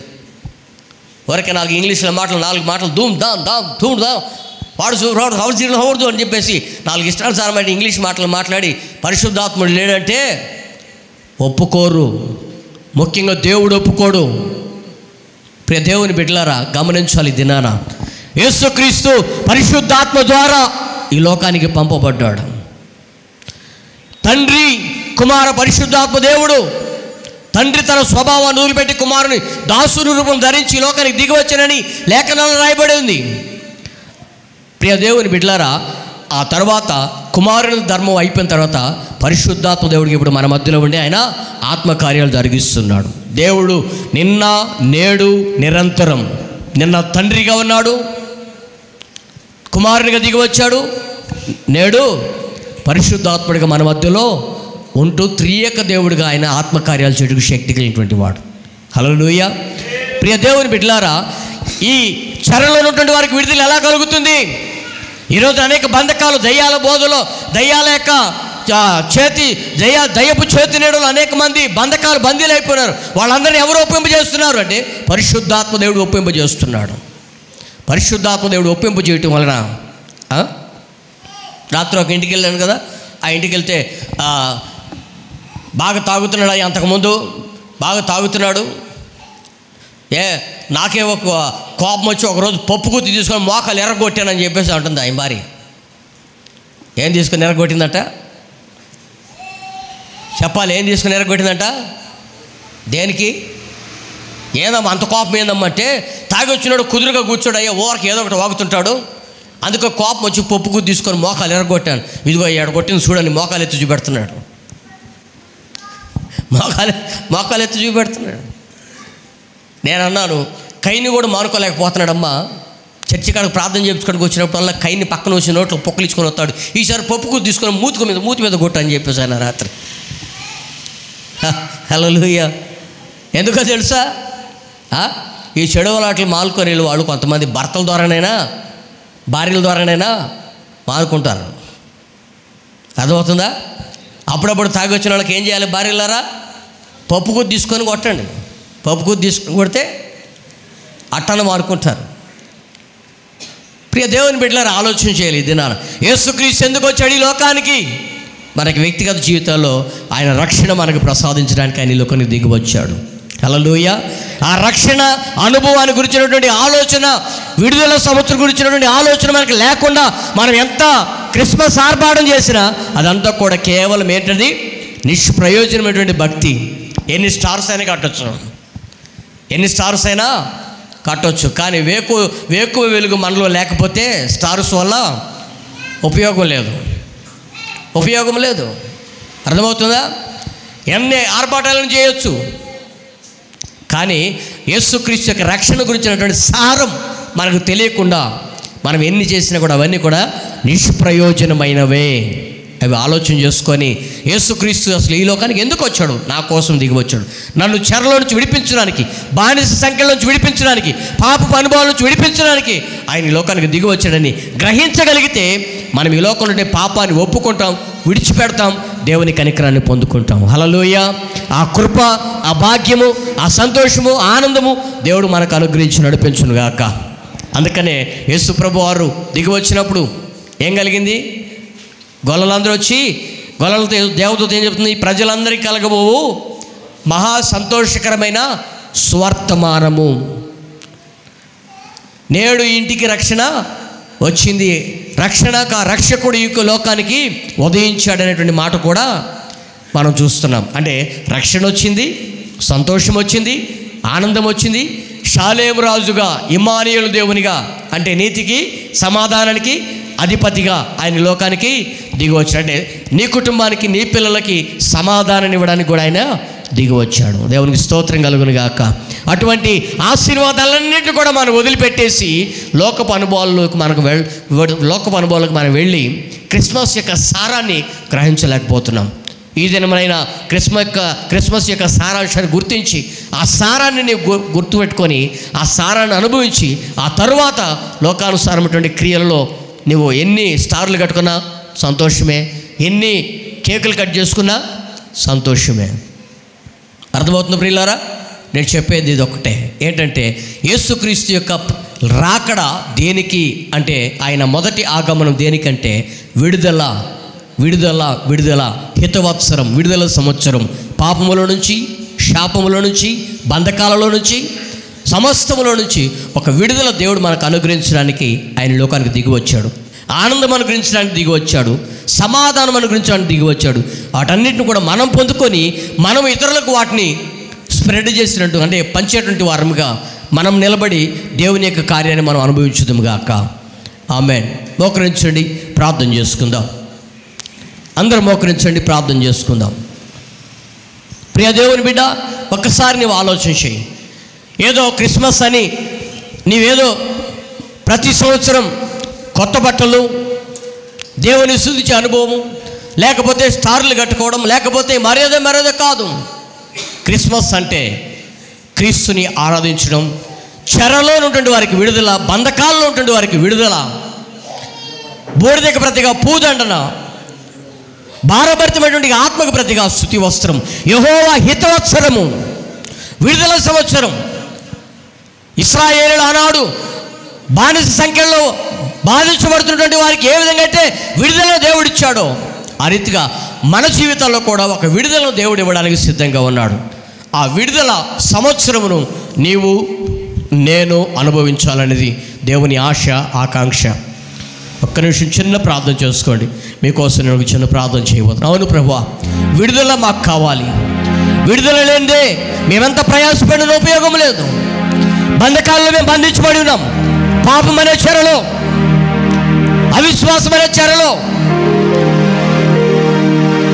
ఊరికే 4 ఇంగ్లీష్లో మాటలు, 4 మాటలు ధూమ్ ధామ్ ధామ్ ధూమ్ ధామ్ వాడు హౌర్దు అని చెప్పేసి 4 ఇష్టానుసారమైన ఇంగ్లీష్ మాటలు మాట్లాడి పరిశుద్ధాత్ముడు లేడంటే ఒప్పుకోరు. ముఖ్యంగా దేవుడు ఒప్పుకోడు. ప్రియ దేవుని బిడ్డలారా, గమనించాలి. దినాన యేసుక్రీస్తు పరిశుద్ధాత్మ ద్వారా ఈ లోకానికి పంపబడ్డాడు. తండ్రి, కుమార, పరిశుద్ధాత్మ దేవుడు. తండ్రి తన స్వభావాన్ని వదిలిపెట్టి కుమారుని దాసుని రూపం ధరించి ఈ లోకానికి దిగి వచ్చానని లేఖనాలు రాయబడి ఉంది. ప్రియ దేవుని బిడ్డలారా, ఆ తర్వాత కుమారుని ధర్మం అయిపోయిన తర్వాత పరిశుద్ధాత్మ దేవుడికి ఇప్పుడు మన మధ్యలో ఉండి ఆయన ఆత్మకార్యాలు జరిగిస్తున్నాడు. దేవుడు నిన్న, నేడు, నిరంతరం. నిన్న తండ్రిగా ఉన్నాడు, కుమారునిగా దిగి వచ్చాడు, నేడు పరిశుద్ధాత్ముడిగా మన మధ్యలో ఉంటూ త్రియేక దేవుడిగా ఆయన ఆత్మకార్యాలు చేయడానికి శక్తి కలిగినటువంటి వాడు. హల్లెలూయా. ప్రియ దేవుని బిడ్డలారా, ఈ చెరలో ఉన్నటువంటి వారికి విడుదల ఎలా కలుగుతుంది? ఈరోజు అనేక బంధకాలు, దయ్యాల బోధలో, దయ్యాల యొక్క దయ్యపు చేతి నీడలో అనేక మంది బంధకాలు, బందీలు అయిపోయినారు. వాళ్ళందరినీ ఎవరు ఒప్పింపజేస్తున్నారు అంటే పరిశుద్ధాత్మ దేవుడు ఒప్పింపజేస్తున్నాడు. పరిశుద్ధాత్మ దేవుడు ఒప్పింపజేయటం వలన రాత్రి ఒక ఇంటికి వెళ్ళాను కదా, ఆ ఇంటికి వెళ్తే బాగా తాగుతున్నాడు. అంతకుముందు బాగా తాగుతున్నాడు. నాకే ఒక కోపం వచ్చి ఒకరోజు పప్పు గుత్తి తీసుకొని మోకాలు ఎర్రగొట్టానని చెప్పేసి అంటుంది ఆయన భార్య. ఏం తీసుకొని ఎర్రగొట్టిందట? చెప్పాలి, ఏం తీసుకొని ఎర్రగొట్టిందట? దేనికి? ఏదమ్మా అంత కోపం ఏందమ్మా అంటే, తాగి వచ్చినాడు కుదురుగా కూర్చోడు, అయ్యా ఓరకి ఏదో ఒకటి వాగుతుంటాడు, అందుకే కోపం వచ్చి పప్పు గుత్తి తీసుకొని మోకాలు ఎర్రగొట్టాను. ఇదిగో ఎడగొట్టింది చూడండి, మోకాలు ఎత్తి చూపెడుతున్నాడు. మోకాలు ఎత్తి చూపెడుతున్నాడు. నేను అన్నాను, కైని కూడా మానుకోలేకపోతున్నాడమ్మా. చర్చి కాడికి ప్రార్థన చేయించుకోవడానికి వచ్చినప్పుడల్లా కైని పక్కన వచ్చి నోట్లో పొక్కలించుకొని వస్తాడు. ఈసారి పప్పుకు తీసుకొని మూతి మీద కొట్టని చెప్పేసి ఆయన రాత్రి. హల్లెలూయా. ఎందుకో తెలుసా? ఈ చెడు అలవాట్లు మానుకొని వాళ్ళు కొంతమంది భర్తల ద్వారానైనా భార్యల ద్వారానైనా మానుకుంటారు. అర్థమవుతుందా? అప్పుడప్పుడు తాగి వచ్చిన వాళ్ళకి ఏం చేయాలి? భార్యలారా, పప్పు గుద్ది తీసుకొని కొట్టండి. పప్పు గుద్ది తీసుకొని కొడితే అట్టన మానుకుంటారు. ప్రియ దేవుని బిడ్డలారా, ఆలోచన చేయాలి. ఈ దినాన యేసుక్రీస్తు ఎందుకు వచ్చాడు ఈ లోకానికి? మనకి వ్యక్తిగత జీవితాల్లో ఆయన రక్షణ మనకు ప్రసాదించడానికి ఆయన ఈ లోకానికి దిగి వచ్చాడు. హల్లెలూయా. ఆ రక్షణ అనుభవాన్ని గురించినటువంటి ఆలోచన, విడుదల సంవత్సరం గురించినటువంటి ఆలోచన మనకు లేకుండా మనం ఎంత క్రిస్మస్ ఆర్భాటం చేసినా అదంతా కూడా కేవలం ఏంటది? నిష్ప్రయోజనమైనటువంటి భక్తి. ఎన్ని స్టార్స్ అయినా కట్టొచ్చు, ఎన్ని స్టార్స్ అయినా కట్టొచ్చు, కానీ వేకువ వెలుగు మనలో లేకపోతే స్టార్స్ వల్ల ఉపయోగం లేదు. అర్థమవుతుందా? ఎన్ని ఆర్భాటాలను చేయొచ్చు, కానీ యేసుక్రీస్తు యొక్క రక్షణ గురించినటువంటి సారం మనకు తెలియకుండా మనం ఎన్ని చేసినా కూడా అవన్నీ కూడా నిష్ప్రయోజనమైనవే. అవి ఆలోచన చేసుకొని యేసుక్రీస్తు అసలు ఈ లోకానికి ఎందుకు వచ్చాడు? నా కోసం దిగి వచ్చాడు. నన్ను చెరలో నుంచి విడిపించడానికి, బానిస సంఖ్యల నుంచి విడిపించడానికి, పాపపు అనుభవాల నుంచి విడిపించడానికి ఆయన ఈ లోకానికి దిగి వచ్చాడని గ్రహించగలిగితే మనం ఈ లోకంలో పాపాన్ని ఒప్పుకుంటాం, విడిచిపెడతాం, దేవుని కనికరాన్ని పొందుకుంటాం. హల్లెలూయా. ఆ కృప, ఆ భాగ్యము, ఆ సంతోషము, ఆనందము దేవుడు మనకు అనుగ్రహించి నడిపించును గాక. అందుకనే యేసు ప్రభు వారు దిగి వచ్చినప్పుడు ఏం కలిగింది? గొల్లలందరూ వచ్చి, గొల్లలతో దేవదూత ఏం చెప్తుంది? ప్రజలందరికీ కలగబోవు మహా సంతోషకరమైన స్వర్తమానము, నేడు ఇంటికి రక్షణ వచ్చింది, రక్షకుడు ఈ లోకానికి ఉదయించాడనేటువంటి మాట కూడా మనం చూస్తున్నాం. అంటే రక్షణ వచ్చింది, సంతోషం వచ్చింది, ఆనందం వచ్చింది. షాలేము రాజుగా, ఇమ్మానుయేలు దేవునిగా, అంటే నీతికి సమాధానానికి అధిపతిగా ఆయన లోకానికి దిగి వచ్చాడు. అంటే నీ కుటుంబానికి, నీ పిల్లలకి సమాధానాన్ని ఇవ్వడానికి కూడా ఆయన దిగి వచ్చాడు. దేవునికి స్తోత్రం కలుగును గాక. అటువంటి ఆశీర్వాదాలన్నింటినీ కూడా మనం వదిలిపెట్టేసి లోకపు అనుభవాలకు మనం వెళ్ళి క్రిస్మస్ యొక్క సారాన్ని గ్రహించలేకపోతున్నాం. ఈ దినమైనా క్రిస్మస్ యొక్క సారాంశాన్ని గుర్తించి ఆ సారాన్ని నీవు గుర్తుపెట్టుకొని ఆ సారాన్ని అనుభవించి ఆ తరువాత లోకానుసారమైనటువంటి క్రియలలో నువ్వు ఎన్ని స్టార్లు కట్టుకున్నా సంతోషమే, ఎన్ని కేకులు కట్ చేసుకున్నా సంతోషమే. అర్థమవుతుంది ప్రియులారా? నేను చెప్పేది ఇది ఒకటే, ఏంటంటే యేసుక్రీస్తు యొక్క రాకడ దేనికి అంటే, ఆయన మొదటి ఆగమనం దేనికంటే విడుదల, హితవత్సరం, విడుదల సంవత్సరం. పాపములో నుంచి, శాపములో నుంచి, బంధకాలలో నుంచి, సమస్తములో నుంచి ఒక విడుదల దేవుడు మనకు అనుగ్రహించడానికి ఆయన లోకానికి దిగి వచ్చాడు. ఆనందం అనుగ్రహించడానికి దిగి వచ్చాడు, సమాధానం అనుగ్రహించడానికి దిగి వచ్చాడు. వాటన్నిటిని కూడా మనం పొందుకొని మనం ఇతరులకు వాటిని స్ప్రెడ్ చేసినట్టు, అంటే పంచేటువంటి వారముగా మనం నిలబడి దేవుని యొక్క కార్యాన్ని మనం అనుభవించుదాం గాక. ఆమేన్. మోకరించండి, ప్రార్థన చేసుకుందాం. అందరూ మోకరించండి, ప్రార్థన చేసుకుందాం. ప్రియ దేవుని బిడ్డ, ఒక్కసారి నీవు ఆలోచన చేయి. ఏదో క్రిస్మస్ అని నీవేదో ప్రతి సంవత్సరం కొత్త బట్టలు, దేవుని స్తుతించే అనుభవం, లేకపోతే స్టార్లు కట్టుకోవడం, లేకపోతే మరేదో కాదు. క్రిస్మస్ అంటే క్రీస్తుని ఆరాధించడం, చెరలో ఉన్నటువంటి వారికి విడుదల, బంధకాల్లో ఉన్నటువంటి వారికి విడుదల, బూడిదకు ప్రతిగా పూదండన, భారభరితమైనటువంటి ఆత్మకు ప్రతిగా స్తుతి వస్త్రం, యెహోవా హితవత్సరము, విడుదల సంవత్సరం. ఇశ్రాయేలులు ఆనాడు బానిస సంఖ్యలో బాధించబడుతున్నటువంటి వారికి ఏ విధంగా అయితే విడుదల దేవుడిచ్చాడో ఆ రీతిగా మన జీవితాల్లో కూడా ఒక విడుదలను దేవుడు ఇవ్వడానికి సిద్ధంగా ఉన్నాడు. ఆ విడుదల సంవత్సరమును నీవు నేను అనుభవించాలనేది దేవుని ఆశ, ఆకాంక్ష. ఒక్క నిమిషం చిన్న ప్రార్థన చేసుకోండి. మీకోసం నేను చిన్న ప్రార్థన చేయబోతున్నాను. అవును ప్రభువా, విడుదల మాకు కావాలి. విడుదల లేనిదే మేమెంత ప్రయాసపడిన ఉపయోగం లేదు. బంధకాల్లో మేము బంధించబడి ఉన్నాం. పాపం అనే చెరలో, అవిశ్వాసం అనే చెరలో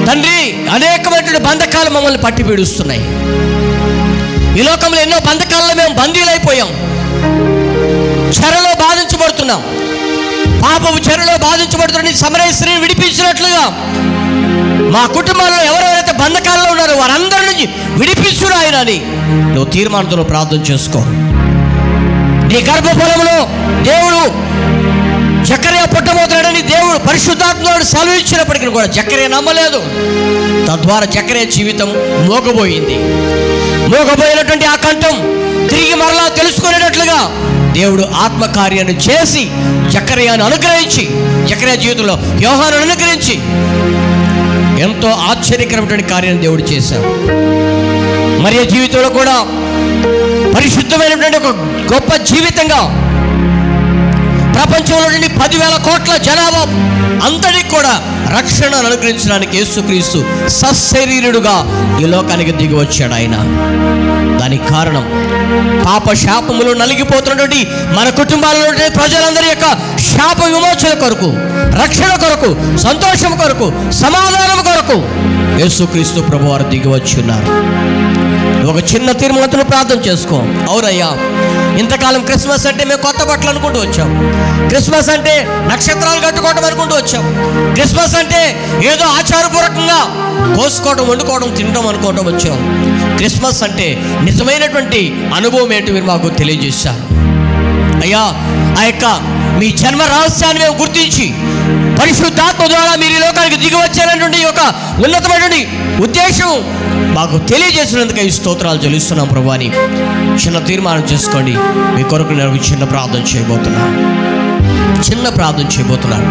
తండ్రి అనేకమైనటువంటి బంధకాలు మమ్మల్ని పట్టి పీడిస్తున్నాయి. ఈ లోకంలో ఎన్నో బంధకాలలో మేము బందీలైపోయాం. చెరలో బాధించబడుతున్నాం. పాపపు చెరలో బాధించబడుతున్న సమరయ స్త్రీని విడిపించినట్లుగా మా కుటుంబాల్లో ఎవరెవరైతే బంధకాల్లో ఉన్నారో వారందరి నుంచి విడిపించును ఆయన అని నువ్వు తీర్మానంతో ప్రార్థన చేసుకో. నీ గర్భఫలంలో దేవుడు జకర్యా పుట్టబోతున్నాడని దేవుడు పరిశుద్ధాత్ముడు సెలవు ఇచ్చినప్పటికీ కూడా జకర్యా నమ్మలేదు. తద్వారా జకర్యా జీవితం మోగబోయింది. మోగబోయినటువంటి ఆ కంఠం తిరిగి మరలా తెలుసుకునేటట్లుగా దేవుడు ఆత్మకార్యాన్ని చేసి జకర్యాను అనుగ్రహించి, జకర్యా జీవితంలో యోహాను అనుగ్రహించి ఎంతో ఆశ్చర్యకరమైనటువంటి కార్యాన్ని దేవుడు చేశాడు. మరియ జీవితంలో కూడా పరిశుద్ధమైనటువంటి ఒక గొప్ప జీవితంగా ప్రపంచంలో 10,000 కోట్ల జనాభా అంతటికి కూడా రక్షణను అనుగ్రహించడానికి యేసుక్రీస్తు సశరీరుడుగా ఈ లోకానికి దిగి వచ్చాడు ఆయన. దానికి కారణం పాప శాపములు నలిగిపోతున్నటువంటి మన కుటుంబాలలో ప్రజలందరి యొక్క శాప విమోచన కొరకు, రక్షణ కొరకు, సంతోషం కొరకు, సమాధానం కొరకు యేసుక్రీస్తు ప్రభువారు దిగి వచ్చి ఉన్నారు. ఒక చిన్న తీర్మానంతో ప్రార్థన చేసుకో. అవునయ్యా, ఇంతకాలం క్రిస్మస్ అంటే మేము కొత్త బట్టలు అనుకుంటూ వచ్చాం. క్రిస్మస్ అంటే నక్షత్రాలు కట్టుకోవడం అనుకుంటూ వచ్చాం. క్రిస్మస్ అంటే ఏదో ఆచారపూర్వకంగా కోసుకోవడం, వండుకోవడం, తినడం అనుకోవడం వచ్చాం. క్రిస్మస్ అంటే నిజమైనటువంటి అనుభవం ఏంటి మీరు మాకు తెలియజేశారు అయ్యా. ఆ యొక్క మీ జన్మ రహస్యాన్ని మేము గుర్తించి పరిశుద్ధాత్మ ద్వారా మీరు ఈ లోకానికి దిగి వచ్చారనేటువంటి ఒక ఉన్నతమైనటువంటి ఉద్దేశం మాకు తెలియజేసినందుకు ఈ స్తోత్రాలు చెల్లిస్తున్నాం ప్రభు అని చిన్న తీర్మానం చేసుకోండి. మీ కొరకు నేను చిన్న ప్రార్థన చేయబోతున్నాను.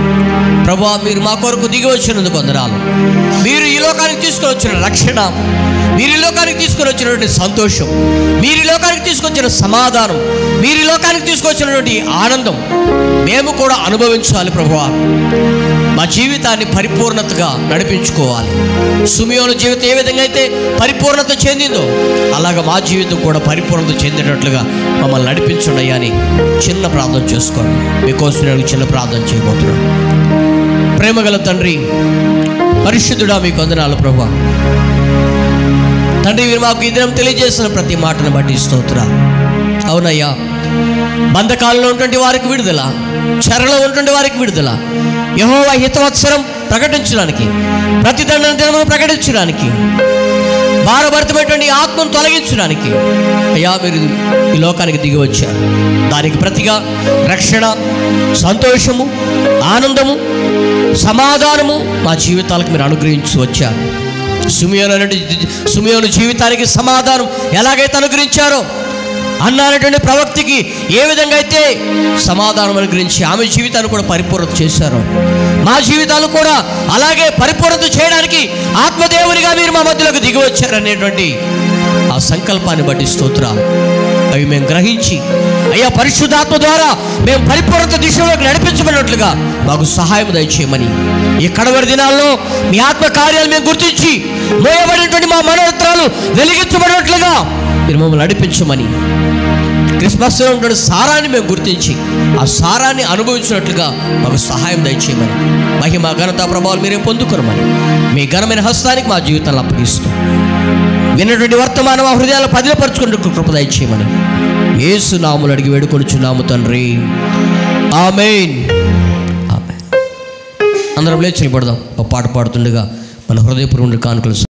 ప్రభువా, మీరు మా కొరకు దిగి వచ్చినందుకు వందనాలు. మీరు ఈ లోకానికి తీసుకొని వచ్చిన రక్షణ, మీరు ఈ లోకానికి తీసుకొని వచ్చినటువంటి సంతోషం, మీరు ఈ లోకానికి తీసుకొచ్చిన సమాధానం, మీరు ఈ లోకానికి తీసుకొచ్చినటువంటి ఆనందం మేము కూడా అనుభవించాలి ప్రభువా. మా జీవితాన్ని పరిపూర్ణతగా నడిపించుకోవాలి. సిమియోను జీవితం ఏ విధంగా అయితే పరిపూర్ణత చెందిందో అలాగా మా జీవితం కూడా పరిపూర్ణత చెందినట్లుగా మమ్మల్ని నడిపించండి అయ్యా అని చిన్న ప్రార్థన చేసుకోండి. మీకోసం నేను చిన్న ప్రార్థన చేయబోతున్నాను. ప్రేమగల తండ్రి, పరిశుద్ధుడా, మీకు వందనాలు ప్రభువా. తండ్రి, మీరు మాకు ఈ దినం తెలియజేసిన ప్రతి మాటను బట్టి స్తోత్రాలు. అవునయ్యా, బంధకాలలో ఉన్నటువంటి వారికి విడుదల, చెరలో ఉన్నటువంటి వారికి విడుదల, యెహోవా హితవత్సరం ప్రకటించడానికి, ప్రతిదండన దినమును ప్రకటించడానికి, భారభరితమైనటువంటి ఆత్మను తొలగించడానికి అయ్యా మీరు ఈ లోకానికి దిగి వచ్చారు. దానికి ప్రతిగా రక్షణ, సంతోషము, ఆనందము, సమాధానము మా జీవితాలకు మీరు అనుగ్రహించి వచ్చారు. సిమియోను జీవితానికి సమాధానం ఎలాగైతే అనుగ్రహించారో, అన్న అనేటువంటి ప్రవక్తికి ఏ విధంగా అయితే సమాధానం అనుగ్రహించి ఆమె జీవితాన్ని కూడా పరిపూర్ణత చేశారో, మా జీవితాలు కూడా అలాగే పరిపూర్ణత చేయడానికి ఆత్మదేవునిగా మీరు మా మధ్యలోకి దిగి వచ్చారనేటువంటి ఆ సంకల్పాన్ని బట్టి స్తోత్రాలు. అవి మేము గ్రహించి అయ్యా పరిశుద్ధాత్మ ద్వారా మేము పరిపూర్ణత దిశలోకి నడిపించబడినట్లుగా మాకు సహాయం దయచేయమని, ఈ కడవరి దినాల్లో మీ ఆత్మ కార్యాలు మేము గుర్తించి మోయబడినటువంటి మా మనోత్రాలు వెలిగించబడినట్లుగా మీరు మమ్మల్ని నడిపించమని, క్రిస్మస్లో ఉన్నటువంటి సారాన్ని మేము గుర్తించి ఆ సారాన్ని అనుభవించినట్లుగా మాకు సహాయం దయచేయమని, మహిమ ఘనత ప్రభావాలు మీరే పొందుకోమని మీ ఘనమైన హస్తానికి మా జీవితాన్ని అప్పగిస్తూ విన్నటువంటి వర్తమానం మా హృదయాలు పదిలపరుచుకునే కృప దయచేయమని యేసు నామములో అడిగి వేడుకొనుచున్నాము తండ్రి. ఆమేన్. ఆమేన్. అందరం లేచి నిలబడదాం. ఒక పాట పాడుతుండగా మన హృదయపూర్వక కానుకలు